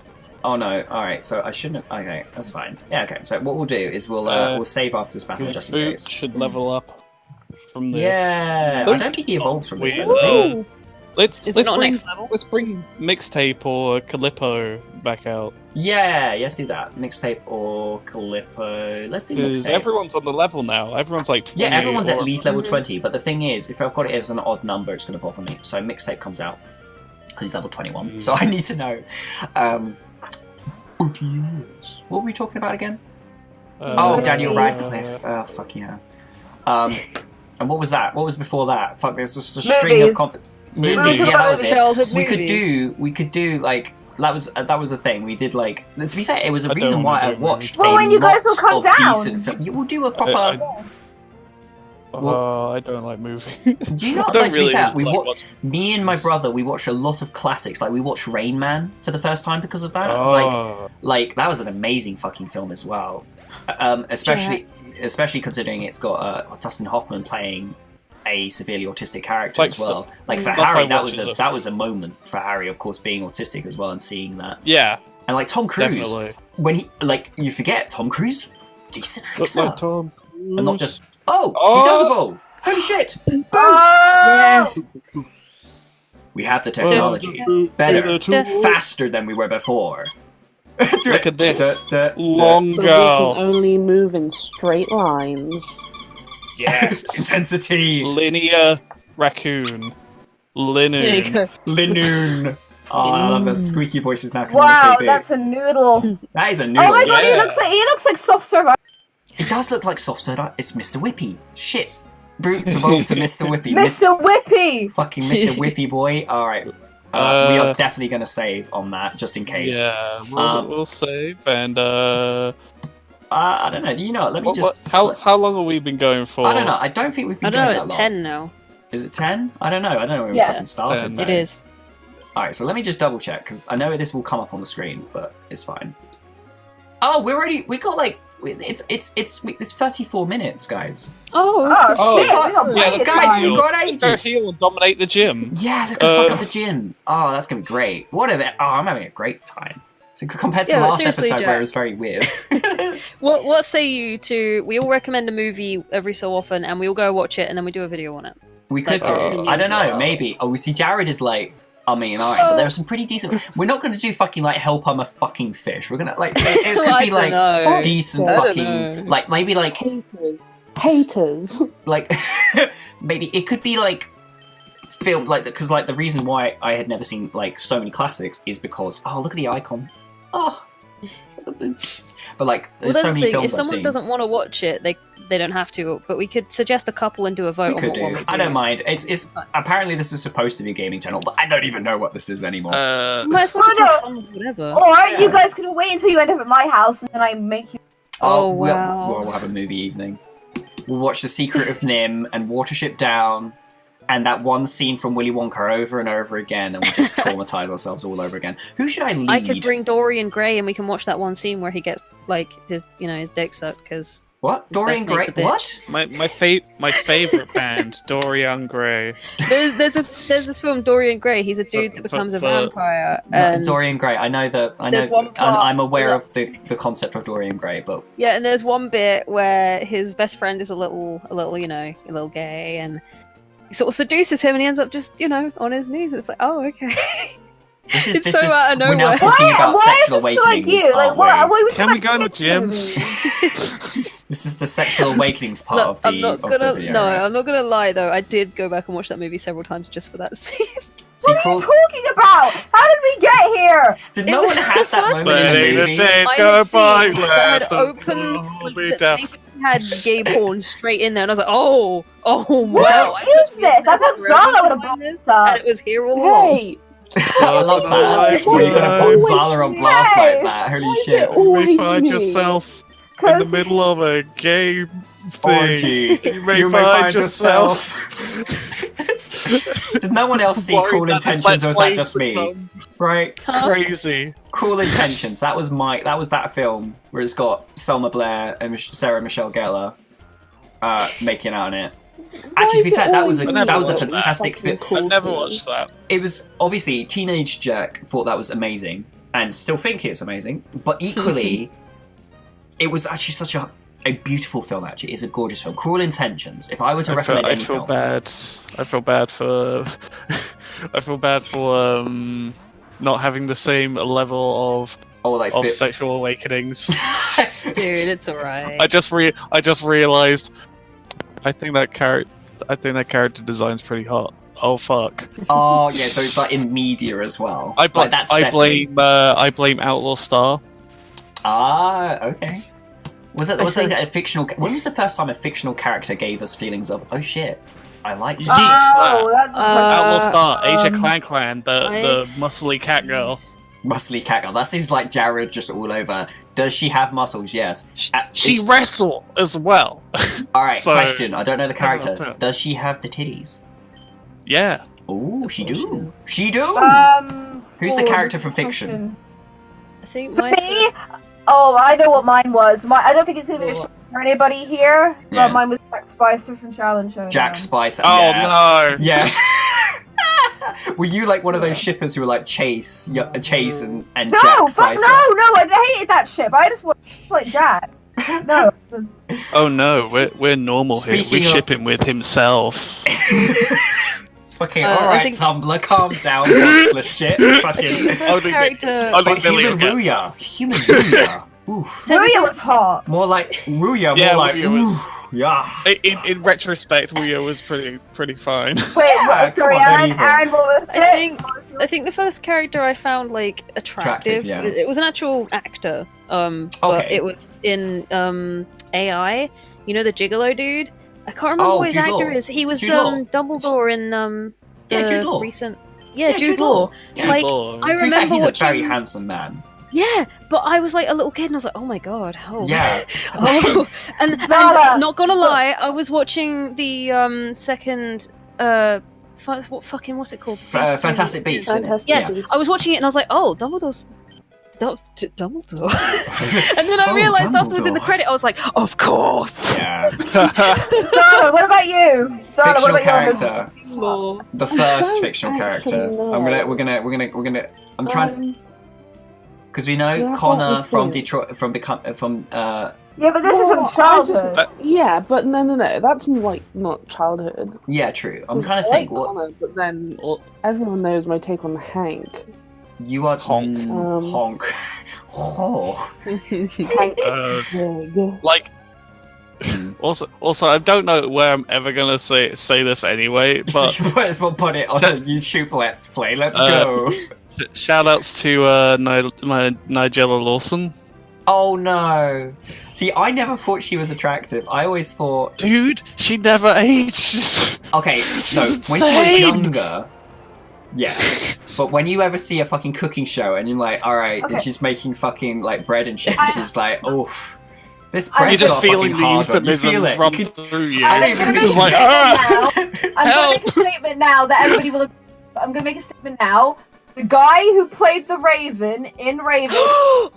Oh no, alright, so I shouldn't. Okay, that's fine. Yeah, okay, so what we'll do is we'll save after this battle just in Boot case. should level up from this. Yeah, I don't think he evolves from this Weird. though, does he? Ooh. Let's Is it let's not bring next level? let's bring mixtape or Calippo back out Yeah, let's do that. Mixtape or Calippo. Let's do because mixtape. everyone's on the level now. Everyone's like 20 Yeah, everyone's at or- least level Mhm. 20, but the thing is, if I've got it as an odd number, it's going to bother me. So mixtape comes out, because he's level 21, so I need to know. Yes. What were we talking about again? Oh, Daniel Movies. Radcliffe. Oh, fuck yeah. And what was that? What was before that? Fuck, there's just a string of Movies. movies. Yeah, that was it. Childhood We could movies. do like that was the thing. We did like. To be fair, it was a I don't reason why I wanna do watched Well, a when you guys lot will come of down. decent films. We'll do a proper. I don't like movies. Do you not I don't like? To be really fair, we like wa- watching me and my movies. brother, we watched a lot of classics. Like we watched Rain Man for the first time because of that. It was like that was an amazing fucking film as well. Especially considering it's got Dustin Hoffman playing a severely autistic character Like as well. Like for stuff Harry, I that watch was is that was a moment for Harry, of course, being autistic as well and seeing that. yeah, And like Tom Cruise, definitely. when he you forget Tom Cruise, decent Looks actor, like Tom. and not just he does Oh! evolve. Holy shit! Boom! Yes. We have the technology. Better, faster than we were before. Look at this. But we can Longer. only move in straight lines. Yes, intensity. Linear raccoon. There you Linoon. go. Linoon. Oh, I love the squeaky voices now. Wow, that's a noodle. That is a Oh noodle. my god, yeah. he looks like soft serve. It does look like soft soda. It's Mr. Whippy. Shit. Brutes evolved to Mr. Whippy. Mr. Whippy. Fucking Mr. Whippy boy. Alright. We are definitely going to save on that, just in case. Yeah, Um, we'll save and I don't know. You know, let me just. how long have we been going for? I don't know. I don't think we've been I don't know, going it's that long. 10 now. Is it 10? I don't know. I don't know when Yeah. we fucking started. 10. though. It is. Alright, so let me just double check, because I know this will come up on the screen, but it's fine. Oh, we got like. It's 34 minutes, guys. Oh, Oh, shit, God. we got Yeah, plenty of guys, time. we got Let's go ages. heal and dominate the gym. Yeah, let's go fuck up the gym. Oh, that's gonna be great. I'm having a great time. So compared to Yeah, the last seriously, episode Jack. where it was very weird. what say you to? We all recommend a movie every so often, and we all go watch it, and then we do a video on it. We could Like, do. opinions I don't as know. well. Maybe. Oh, we see. Jared is like. I mean, alright, but there are some pretty decent. We're not going to do fucking like help I'm a fucking fish. We're gonna like it could I be don't like know. decent I don't fucking know. like maybe like Katie, Haters. Like, maybe it could be like filmed like because like the reason why I had never seen like so many classics is because look at the icon. Oh. But like, there's so many films if someone doesn't want to watch it, they don't have to. But we could suggest a couple and do a vote on what one we do. I don't mind. It's apparently this is supposed to be a gaming channel, but I don't even know what this is anymore. Might as well just have fun with whatever. Or you guys could wait until you end up at my house and then I make you. Oh wow! We'll have a movie evening. We'll watch The Secret of NIMH and Watership Down, and that one scene from Willy Wonka over and over again, and we'll just traumatize ourselves all over again. Who should I lead? I could bring Dorian Gray, and we can watch that one scene where he gets like his dick sucked because. What? Dorian Gray? What? My favorite band, Dorian Gray. There's this film, Dorian Gray. He's a dude that becomes a vampire. And Dorian Gray. I know. I'm aware of the concept of Dorian Gray, but yeah, and there's one bit where his best friend is a little gay, and he sort of seduces him, and he ends up just on his knees, and it's like, oh, okay. This is out of nowhere. We're now talking about sexual awakenings. Can we go in the gym? This is the sexual awakenings part of the video. I'm not gonna lie though. I did go back and watch that movie several times just for that scene. What are you talking about? How did we get here? Did no one have that moment in the movie? Had had gay porn straight in there, and I was like, oh wow. What is this? I thought Zala would have bought this up. And it was here all along. Hey. I love that. You're gonna put Zala on blast like that. Holy shit. You may find yourself in the middle of a gay orgy. You may find yourself. Did no one else see Cruel Intentions, or was that just me? Right? Crazy. Cruel Intentions. That was that film where it's got Selma Blair and Sarah Michelle Gellar making out in it. Actually, to be fair, that was a fantastic film. I've never watched that. It was obviously teenage Jack thought that was amazing, and still think it's amazing. But equally, it was actually such a beautiful film. Actually, it's a gorgeous film. Cruel Intentions. If I were to recommend any film, I feel bad for. I feel bad for not having the same level of sexual awakenings. Dude, it's alright. I just realized. I think that character design's pretty hot. Oh fuck. Oh yeah, so it's like in media as well. I blame Outlaw Star. Ah, okay. Was it a fictional? When was the first time a fictional character gave us feelings of oh shit, I like you? That's Outlaw Star, Asia Clan, the muscly cat girl. Muscly cat girl. That seems like Jared just all over. Does she have muscles? Yes. She wrestle as well. Alright, question. I don't know the character. Does she have the titties? Yeah. Ooh, she do. She do! Who's the character from fiction? I think me? Oh, I know what mine was. I don't think it's going to be a show for anybody here, but mine was Jack Spicer from Challenge Show. Jack Spicer. Oh, no. Yeah. Were you like one of those shippers who were like Chase and Jack Spicer? No, I hated that ship. I just wanted to play Jack. No. Oh no, we're normal here. We ship him with himself. Fucking alright, Tumblr, calm down, monster shit. Fucking human Ruya. Human Ruya. Ruya was hot. More like Ruya, In retrospect, Ruya was pretty fine. Wait, sorry, Aaron, what was it? I think the first character I found like attractive. It was an actual actor. But it was in AI. You know the Gigolo dude? I can't remember what his actor is. He was Dumbledore in Jude Law. recent. Yeah, Jude Law. I remember he's a very handsome man. Yeah, but I was like a little kid and I was like, oh my god. Oh. Yeah. And not gonna lie, I was watching the second what's it called? Fantastic Beasts. Yes, I was watching it and I was like, oh, Dumbledore's Dumbledore. And then I realised afterwards in the credit, I was like, of course. Yeah. Zara, what about you? Zara, fictional character. The first fictional character. We're gonna. I'm trying. Because we know Connor from Detroit, from. Yeah, but this is from childhood. But no, that's like not childhood. Yeah, true. I'm trying to think. Like Connor, but then everyone knows my take on Hank. You are Honk. Honk. Oh. Like, Also, I don't know where I'm ever gonna say this anyway, but might as well put it on a YouTube Let's Play. Let's go. Shoutouts to Nigella Lawson. Oh no! See, I never thought she was attractive. I always thought, dude, she never aged. Okay, so when she was younger, yes. But when you ever see a fucking cooking show and you're like, all right, and she's making fucking like bread and shit, and she's like, oof. This bread's just got feeling fucking hard on. You feel it. run You can, through you. I don't even think she's like, I'm gonna make a statement now that everybody will. I'm gonna make a statement now. The guy who played the Raven in Raven. the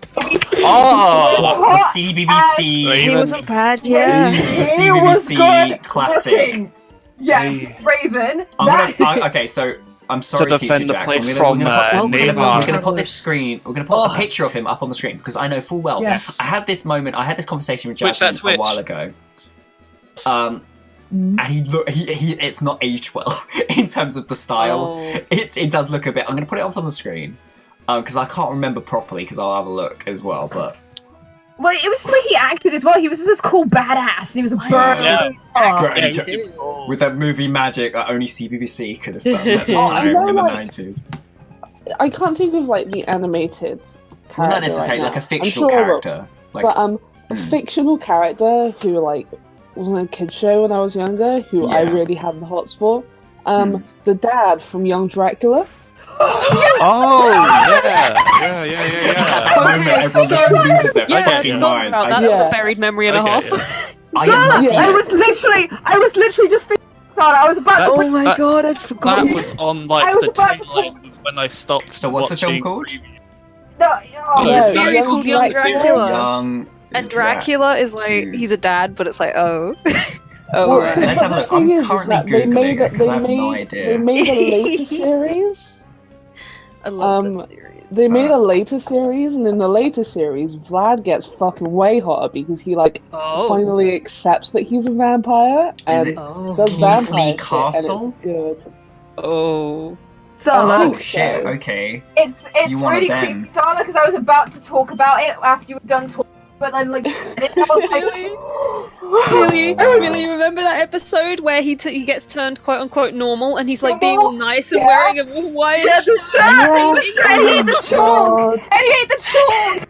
CBBC. He wasn't bad, yeah. The CBBC classic. Yes, Raven. Okay, so I'm sorry to to keep you, defend the Jack. play We're from gonna put this screen. We're gonna put a picture of him up on the screen because I know full well. Yes. I had this conversation with Jasmine a while ago. And it's not aged well in terms of the style. Oh. It does look a bit. I'm gonna put it up on the screen because I can't remember properly because I'll have a look as well. But well, it was just the way he acted as well. He was just this cool badass, and he was a bird. With that movie magic that only CBBC could have done at the I time know, in the like, 90s. I can't think of like the animated character. Well, not necessarily right like a now. fictional character. Like, but a fictional character who like was on a kids show when I was younger, who I really had the hots for. The dad from Young Dracula. Oh yeah. That moment, everyone just loses their fucking minds. That was a buried memory and a half. I was literally just thinking about it. I was about. Oh my god, I'd forgotten. That was on like the tail end when I stopped. So what's the film called? The series called Young Dracula. Young And Dracula is like, he's a dad, but it's like, oh. Well, right. Let's have a look. I'm currently Googling it because I have no idea. They made a later series. I love that series. They made a later series, and in the later series, Vlad gets fucking way hotter because he finally accepts that he's a vampire and does vampire shit, Castle? and it's good. Oh. So, shit, okay. It's really creepy, Sala, because I was about to talk about it after you were done talking, but then I was like, really remember that episode where he gets turned quote unquote normal and he's like being all nice and wearing a white the shirt, and he ate the chalk, and he ate the chalk.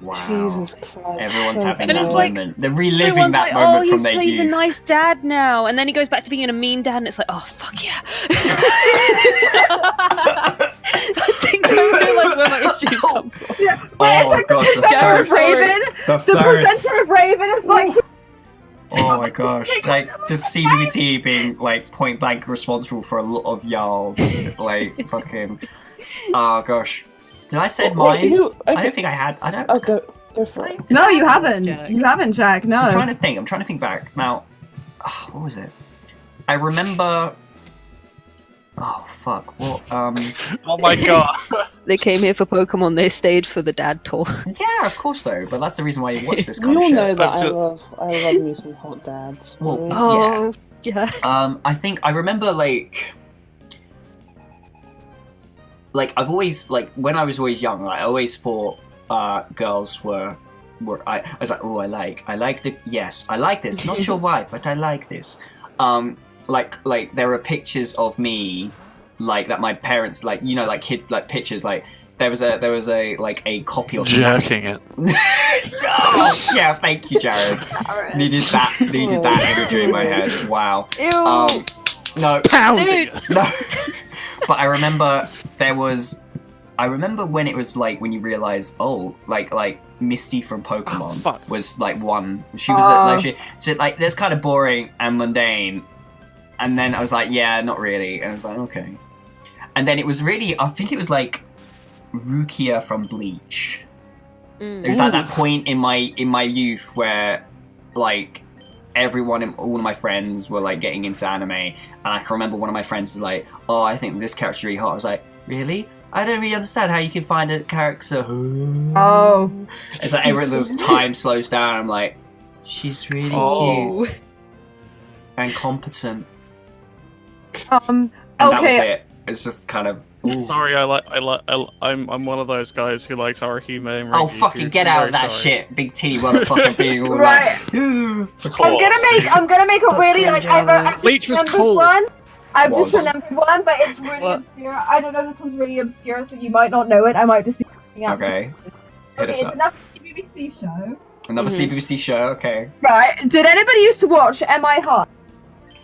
Wow. Jesus Christ. Everyone's having and that it's like, moment. They're reliving that moment from their youth. He's a nice dad now, and then he goes back to being a mean dad, and it's like, oh fuck yeah. I think I realised where my issues come from. Yeah. Oh god, the presenter of Raven is like. Oh my gosh! Like just CBBC being like point blank responsible for a lot of y'all's like fucking. Oh gosh. Did I say mine? I don't think I had. I don't. Oh, go for it. No, you haven't. You haven't, Jack. No. I'm trying to think back. Now, what was it? I remember. Oh fuck! What? Oh my god! They came here for Pokemon. They stayed for the dad tour. Yeah, of course though. But that's the reason why you watch this kind You of all shit. know that I love me some hot dads. Well, yeah. I think I remember like I've always when I was always young, I always thought girls were I was like, oh, I like this. Not sure why, but I like this. Like there are pictures of me that my parents pictures there was a a copy of jerking it. Yeah, thank you, Jared. Right. Needed that imagery in my head. Wow. Ew. No. Pounding. No. But I remember when it was when you realise, like Misty from Pokemon was one. She was that's kind of boring and mundane. And then I was like, yeah, not really. And I was like, okay. And then it was really, I think it was Rukia from Bleach. It was that point in my youth where everyone, all of my friends were getting into anime, and I can remember one of my friends was like, oh, I think this character's really hot. I was like, really? I don't really understand how you can find a character. Oh. It's like every little time slows down. I'm like, she's really cute and competent. And that was it. It's just kind of Sorry, I'm one of those guys who likes our humor. And Oh, fucking get out of that shit, big titty motherfucker being all Right. like, "Ooh." I'm gonna make a really like I've Bleach was remembered cool. one. I've Was. just remembered one, but it's really obscure. I don't know, this one's really obscure, so you might not know it. I might just be out. Okay, hit us It's up. another BBC show. Another CBBC show, okay. Right. Did anybody used to watch Am I High?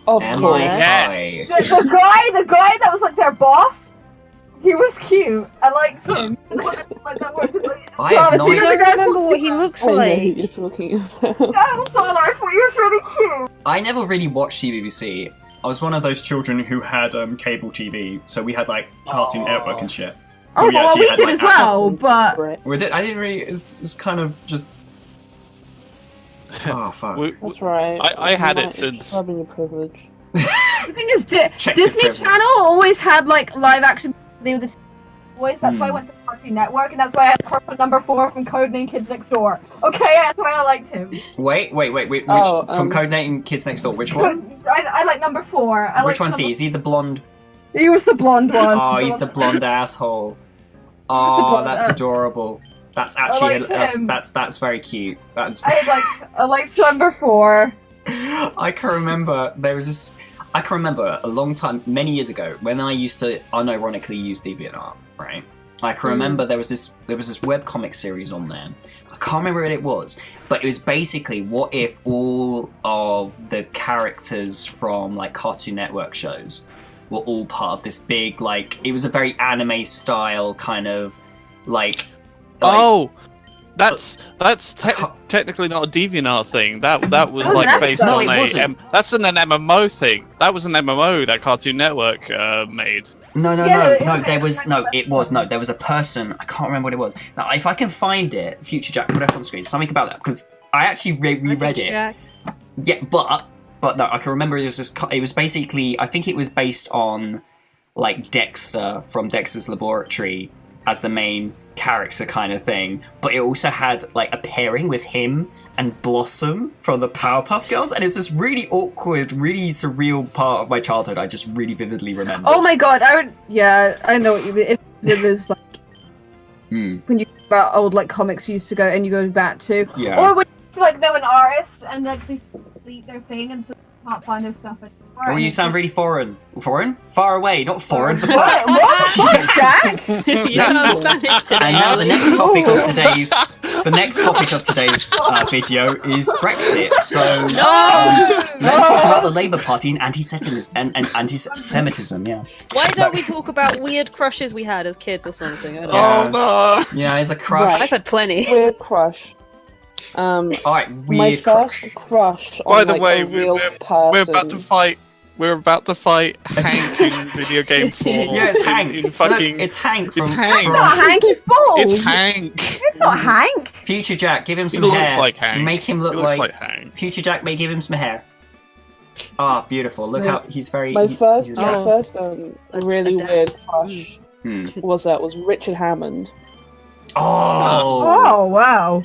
Of Am course. I Yes. high? The guy that was like their boss. He was cute. I liked him. Like that word, like, I have no Thomas, you idea. know I the don't guy remember what he looks I know who like. you're talking about. Yeah, so I thought he was really cute. I never really watched CBBC. I was one of those children who had cable TV, so we had like Cartoon Network and shit. So Oh, well, actually we had, did like, as well, but I didn't really. It's kind of just. Oh fuck. That's right. I had it Right, since- Rubbing your privilege. the thing is, Check your Disney privilege. Channel always had like live action. They were the voice. That's why I went to Cartoon Network, and that's why I had Cartoon number 4 from Codename Kids Next Door. Okay, that's why I liked him. Wait. Which Oh, from Codename Kids Next Door? Which one? I like number 4. I Which liked one's he? Is he the blonde? He was the blonde one. Oh, he's the blonde asshole. the Oh, blonde that's ass. adorable. That's actually liked him. that's very cute. That's. I liked number 4. I can remember there was this. I can remember a long time, many years ago, when I used to unironically use DeviantArt. Right. I can remember there was this webcomic series on there. I can't remember what it was, but it was basically what if all of the characters from like Cartoon Network shows were all part of this big, like, it was a very anime style kind of like. Oh, that's technically not a DeviantArt thing. That was Oh, like that's based so- on No, it wasn't. that's an MMO thing. That was an MMO that Cartoon Network made. No, Yeah, there was a person, I can't remember what it was. Now, if I can find it, Future Jack, put it up on screen, something about that, because I actually reread it. Jack. Yeah, but no, I can remember it was basically, I think it was based on, like, Dexter from Dexter's Laboratory as the main character kind of thing, but it also had, like, a pairing with him and Blossom from the Powerpuff Girls, and it's this really awkward, really surreal part of my childhood I just really vividly remember. Oh my god, I know what you mean. If it was like when you think about old like comics you used to go and you go back to, Yeah. or when you like know an artist and like they delete their thing and so they can't find their stuff anymore. Oh, you sound really foreign. Foreign? Far away, not foreign. The What? fuck? What, Jack? You sound Spanish today. And now the next topic of today's video is Brexit. So let's talk about the Labour Party and anti-Semitism. Yeah. Why don't we talk about weird crushes we had as kids or something? I don't know. Yeah. Oh no! You know, it's a crush. I've had plenty. Weird crush. All right, My weird crush. first crush on By the like, way, a real we're person. about to fight. We're about to fight Hank in video game form. Yeah, it's Hank. In fucking, Look, it's Hank from, It's Hank. It's not Hank, it's balls. It's Hank. It's not Hank. Future Jack. Give him He some looks hair. like Hank. Make him look He looks like. Hank. Future Jack. May give him some hair. Ah, beautiful. Look how he's very. My he's first attractive. really weird crush Hmm. was Richard Hammond. Oh. Oh wow.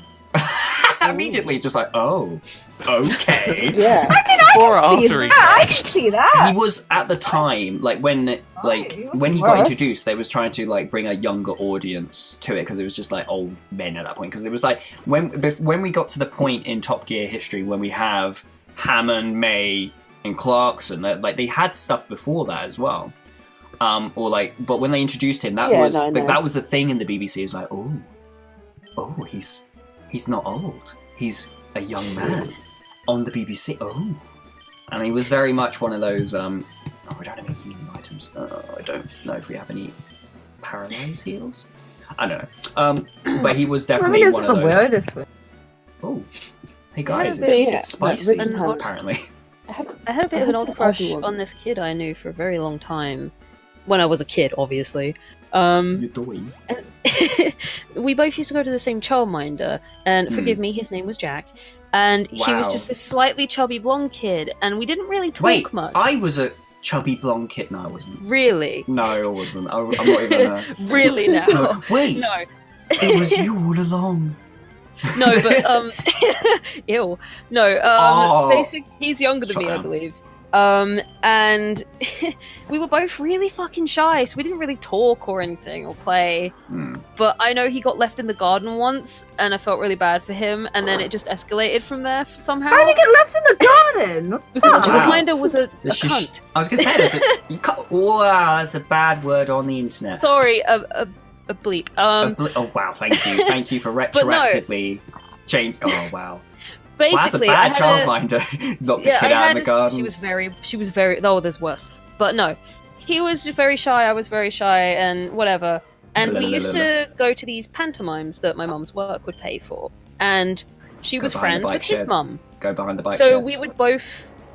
Immediately, just like, oh, okay. Yeah. Before or See after he that? I can see that. He was at the time, like when he got introduced, they was trying to like bring a younger audience to it because it was just like old men at that point. Because it was like when we got to the point in Top Gear history when we have Hammond, May, and Clarkson, like they had stuff before that as well. But when they introduced him, that was the thing in the BBC. It was like, oh, he's not old. He's a young man on the BBC. Oh, and he was very much one of those. We don't have any healing items. I don't know if we have any paralyzed heals. I don't know. But he was definitely one of the those. weirdest one. Oh, hey guys, Yeah, it's spicy Richard Hammond. apparently. I had a bit of an old crush on this kid I knew for a very long time. When I was a kid, obviously. You doy. We both used to go to the same childminder, and forgive me, his name was Jack. And he was Wow. just this slightly chubby blonde kid, and we didn't really talk Wait, much. I was a chubby blonde kid. No, I wasn't. Really? No, I wasn't. I'm not even. Really now? No, wait, No. it was you all along. No, but ew. No, Oh. he's younger than Shut me, I down. believe. And we were both really fucking shy, so we didn't really talk or anything or play. But I know he got left in the garden once, and I felt really bad for him, and then it just escalated from there somehow. How did he get left in the garden? Because Childminder was a cunt. I was going to say, wow, that's a bad word on the internet. Sorry, a bleep. Oh, wow, thank you for retroactively changed. Oh, wow. Basically, well, that's a bad childminder. Locked the kid out in the garden. She was very. Oh, there's worse. But no, he was very shy. I was very shy, and whatever. And we used to go to these pantomimes that my mum's work would pay for, and she was friends with his mum. Go behind the bike So sheds. we would both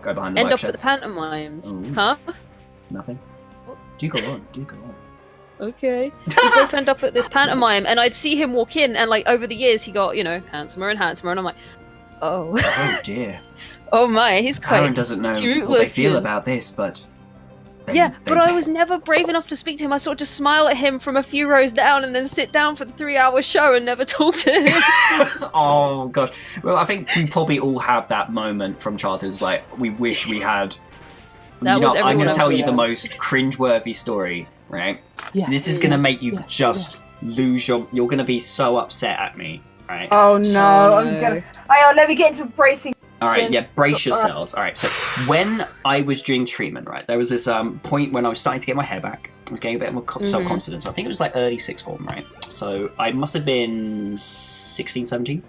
go behind the end bike up sheds. at the pantomimes. Ooh. Huh? Nothing. Do go on. Okay. We both end up at this pantomime, and I'd see him walk in, and like over the years, he got handsomer and handsomer, and I'm like, oh. Oh dear. Oh my, he's quite. Aaron doesn't know cute what they feel looking. about this, but. But I was never brave enough to speak to him. I sort of just smile at him from a few rows down, and then sit down for the 3-hour show and never talk to him. Oh gosh. Well, I think we probably all have that moment from childhood. It's like we wish we had. I'm going to tell you the most cringeworthy story, right? Yes, this is going to make you lose your. You're going to be so upset at me, right? Oh no! I'm gonna. Let me get into bracing. All right, yeah, brace yourselves. All right, so when I was doing treatment, right, there was this point when I was starting to get my hair back, getting a bit more self-confidence. I think it was like early sixth form, right? So I must have been 16, 17.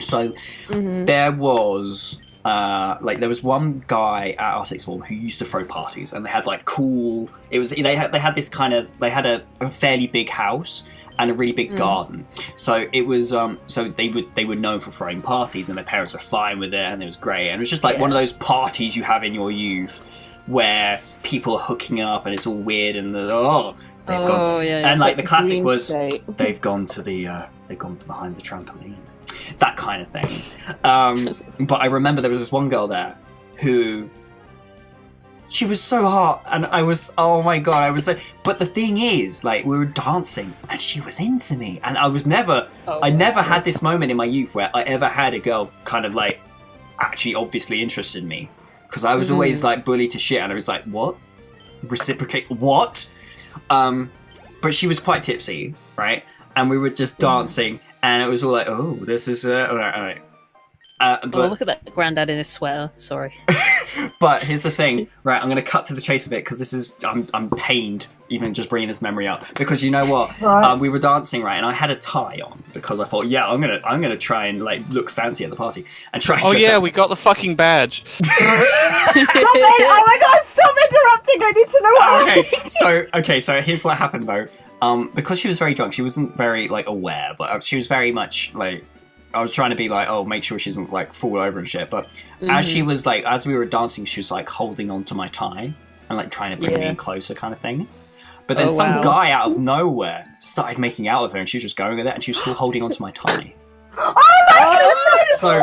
So there was there was one guy at our sixth form who used to throw parties, and they had like cool. It was they had this kind of a fairly big house and a really big garden. So it was so they were known for throwing parties, and their parents were fine with it, and it was great. And it was just like one of those parties you have in your youth where people are hooking up and it's all weird and they've gone. And like the classic was they've gone behind the trampoline. That kind of thing. But I remember there was this one girl there who she was so hot, and I was, oh my god, I was so. But the thing is, like, we were dancing, and she was into me, and I never had this moment in my youth where I ever had a girl kind of like actually obviously interested in me, because I was always like bullied to shit, and I was like, what? Reciprocate what? But she was quite tipsy, right? And we were just dancing, and it was all like, oh, this is all right. But look at that granddad in his sweater. Sorry. But here's the thing, right? I'm going to cut to the chase of it because this is I'm pained even just bringing this memory up, because you know what? Right. We were dancing, right, and I had a tie on because I thought, I'm gonna try and like look fancy at the party and try. Oh yeah, we got the fucking badge. Stop it! Oh my god! Stop interrupting! I need to know why. Okay. So here's what happened though. Because she was very drunk, she wasn't very like aware, but she was very much like. I was trying to be like, oh, make sure she doesn't like fall over and shit. But as she was like, as we were dancing, she was like holding onto my tie and like trying to bring me in closer, kind of thing. But then some guy out of nowhere started making out with her, and she was just going with it, and she was still holding onto my tie. Oh my god! So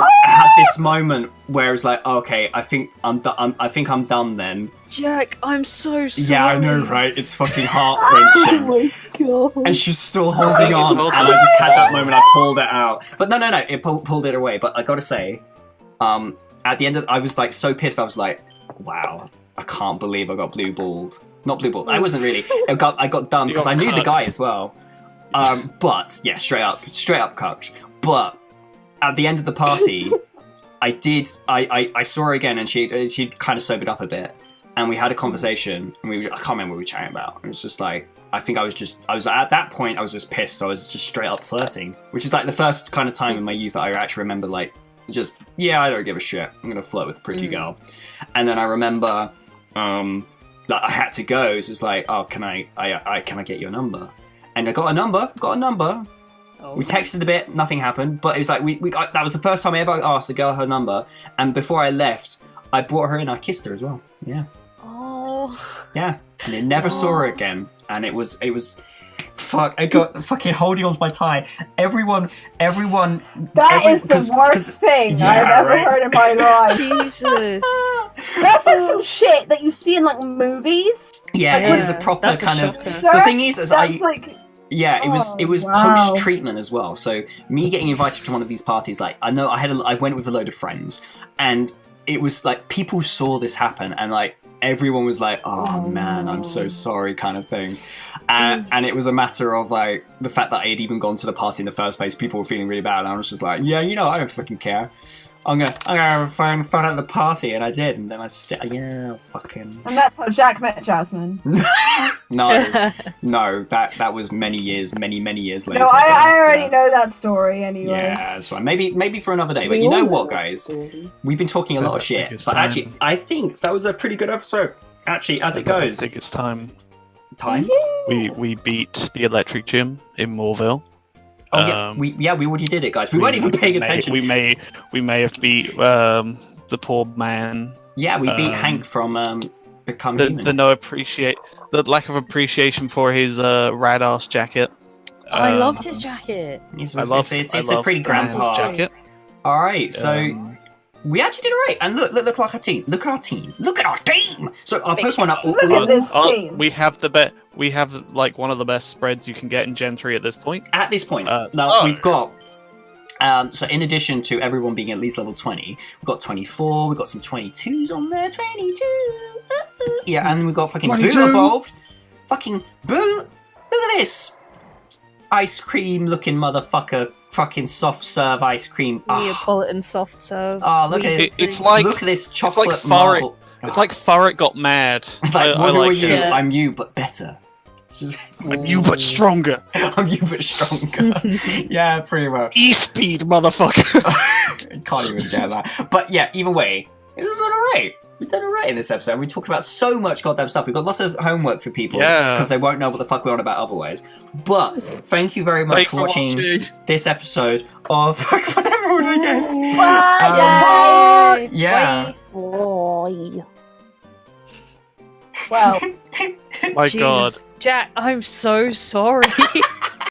I had this moment where it was like, okay, I think I'm done then. Jack, I'm so sorry. Yeah, I know, right? It's fucking heart-wrenching. Oh my god. And she's still holding on, and I just had that moment, I pulled it out. But no, it pulled it away. But I gotta say, at the end of I was like so pissed, I was like, wow, I can't believe I got blue-balled. Not blue-balled, I wasn't really. I got done, because I knew the guy as well. But, yeah, straight up cucked. But, at the end of the party, I saw her again, and she'd kind of sobered up a bit. And we had a conversation, and I can't remember what we were chatting about. It was just like, I was at that point, I was just pissed, so I was just straight up flirting. Which is like the first kind of time in my youth that I actually remember, like, just, I don't give a shit. I'm gonna flirt with a pretty girl. And then I remember, that I had to go, so it's like, oh, can I get your number? And I got a number. Oh. We texted a bit, nothing happened, but it was like, that was the first time I ever asked a girl her number, and before I left, I brought her in, I kissed her as well. Yeah. Oh. Yeah. And I never saw her again, and it was fuck, I got fucking holding onto my tie. Everyone. That is the worst thing I've ever heard in my life. Jesus. That's like some shit that you see in like movies. Yeah, it is a proper kind of. The thing is, Yeah, it was wow. post treatment as well. So me getting invited to one of these parties, like I went with a load of friends, and it was like people saw this happen, and like everyone was like, "Oh man, I'm so sorry," kind of thing. And it was a matter of like the fact that I had even gone to the party in the first place. People were feeling really bad, and I was just like, "Yeah, I don't fucking care. I'm gonna have fun at the party," and I did, and then fucking. And that's how Jack met Jasmine. No, that was many years later. No, I already know that story anyway. Yeah, that's right. Maybe for another day. But you know what, guys? We've been talking a lot of shit, but actually, I think that was a pretty good episode. Actually, as it goes, I think it's time. Time? We beat the Electric Gym in Moorville. Oh yeah, we already did it, guys. We weren't even paying attention. We may have beat the poor man. Yeah, we beat Hank from Become Human. The lack of appreciation for his rad ass jacket. I loved his jacket. It's a pretty grandpa jacket. All right, so we actually did alright. And look like our team. Look at our team. Look at our team. So our Pokemon up. Look at this team. We have We have like one of the best spreads you can get in Gen 3 at this point. At this point, we've got. So in addition to everyone being at least level 20, we've got 24. We've got some 22s on there. 22. Yeah, and we've got fucking 22. Boo evolved. Fucking Boo. Look at this. Ice cream looking motherfucker. Fucking soft serve ice cream. Neapolitan soft serve. Oh, look at this. It's like, look at this chocolate it's like marble. It's like Farrett got mad. It's like, who are you? Yeah. I'm you, but better. I'm you, but stronger. I'm you, but stronger. Yeah, pretty much. E-speed, motherfucker. Can't even get that. But yeah, either way, this is alright. We've done alright in this episode. We talked about so much goddamn stuff. We've got lots of homework for people because they won't know what the fuck we're on about otherwise. But thank you very much for watching this episode of Pokemon Emerald, I guess. Bye! Yeah. Boy. Well. My God. Jack, I'm so sorry.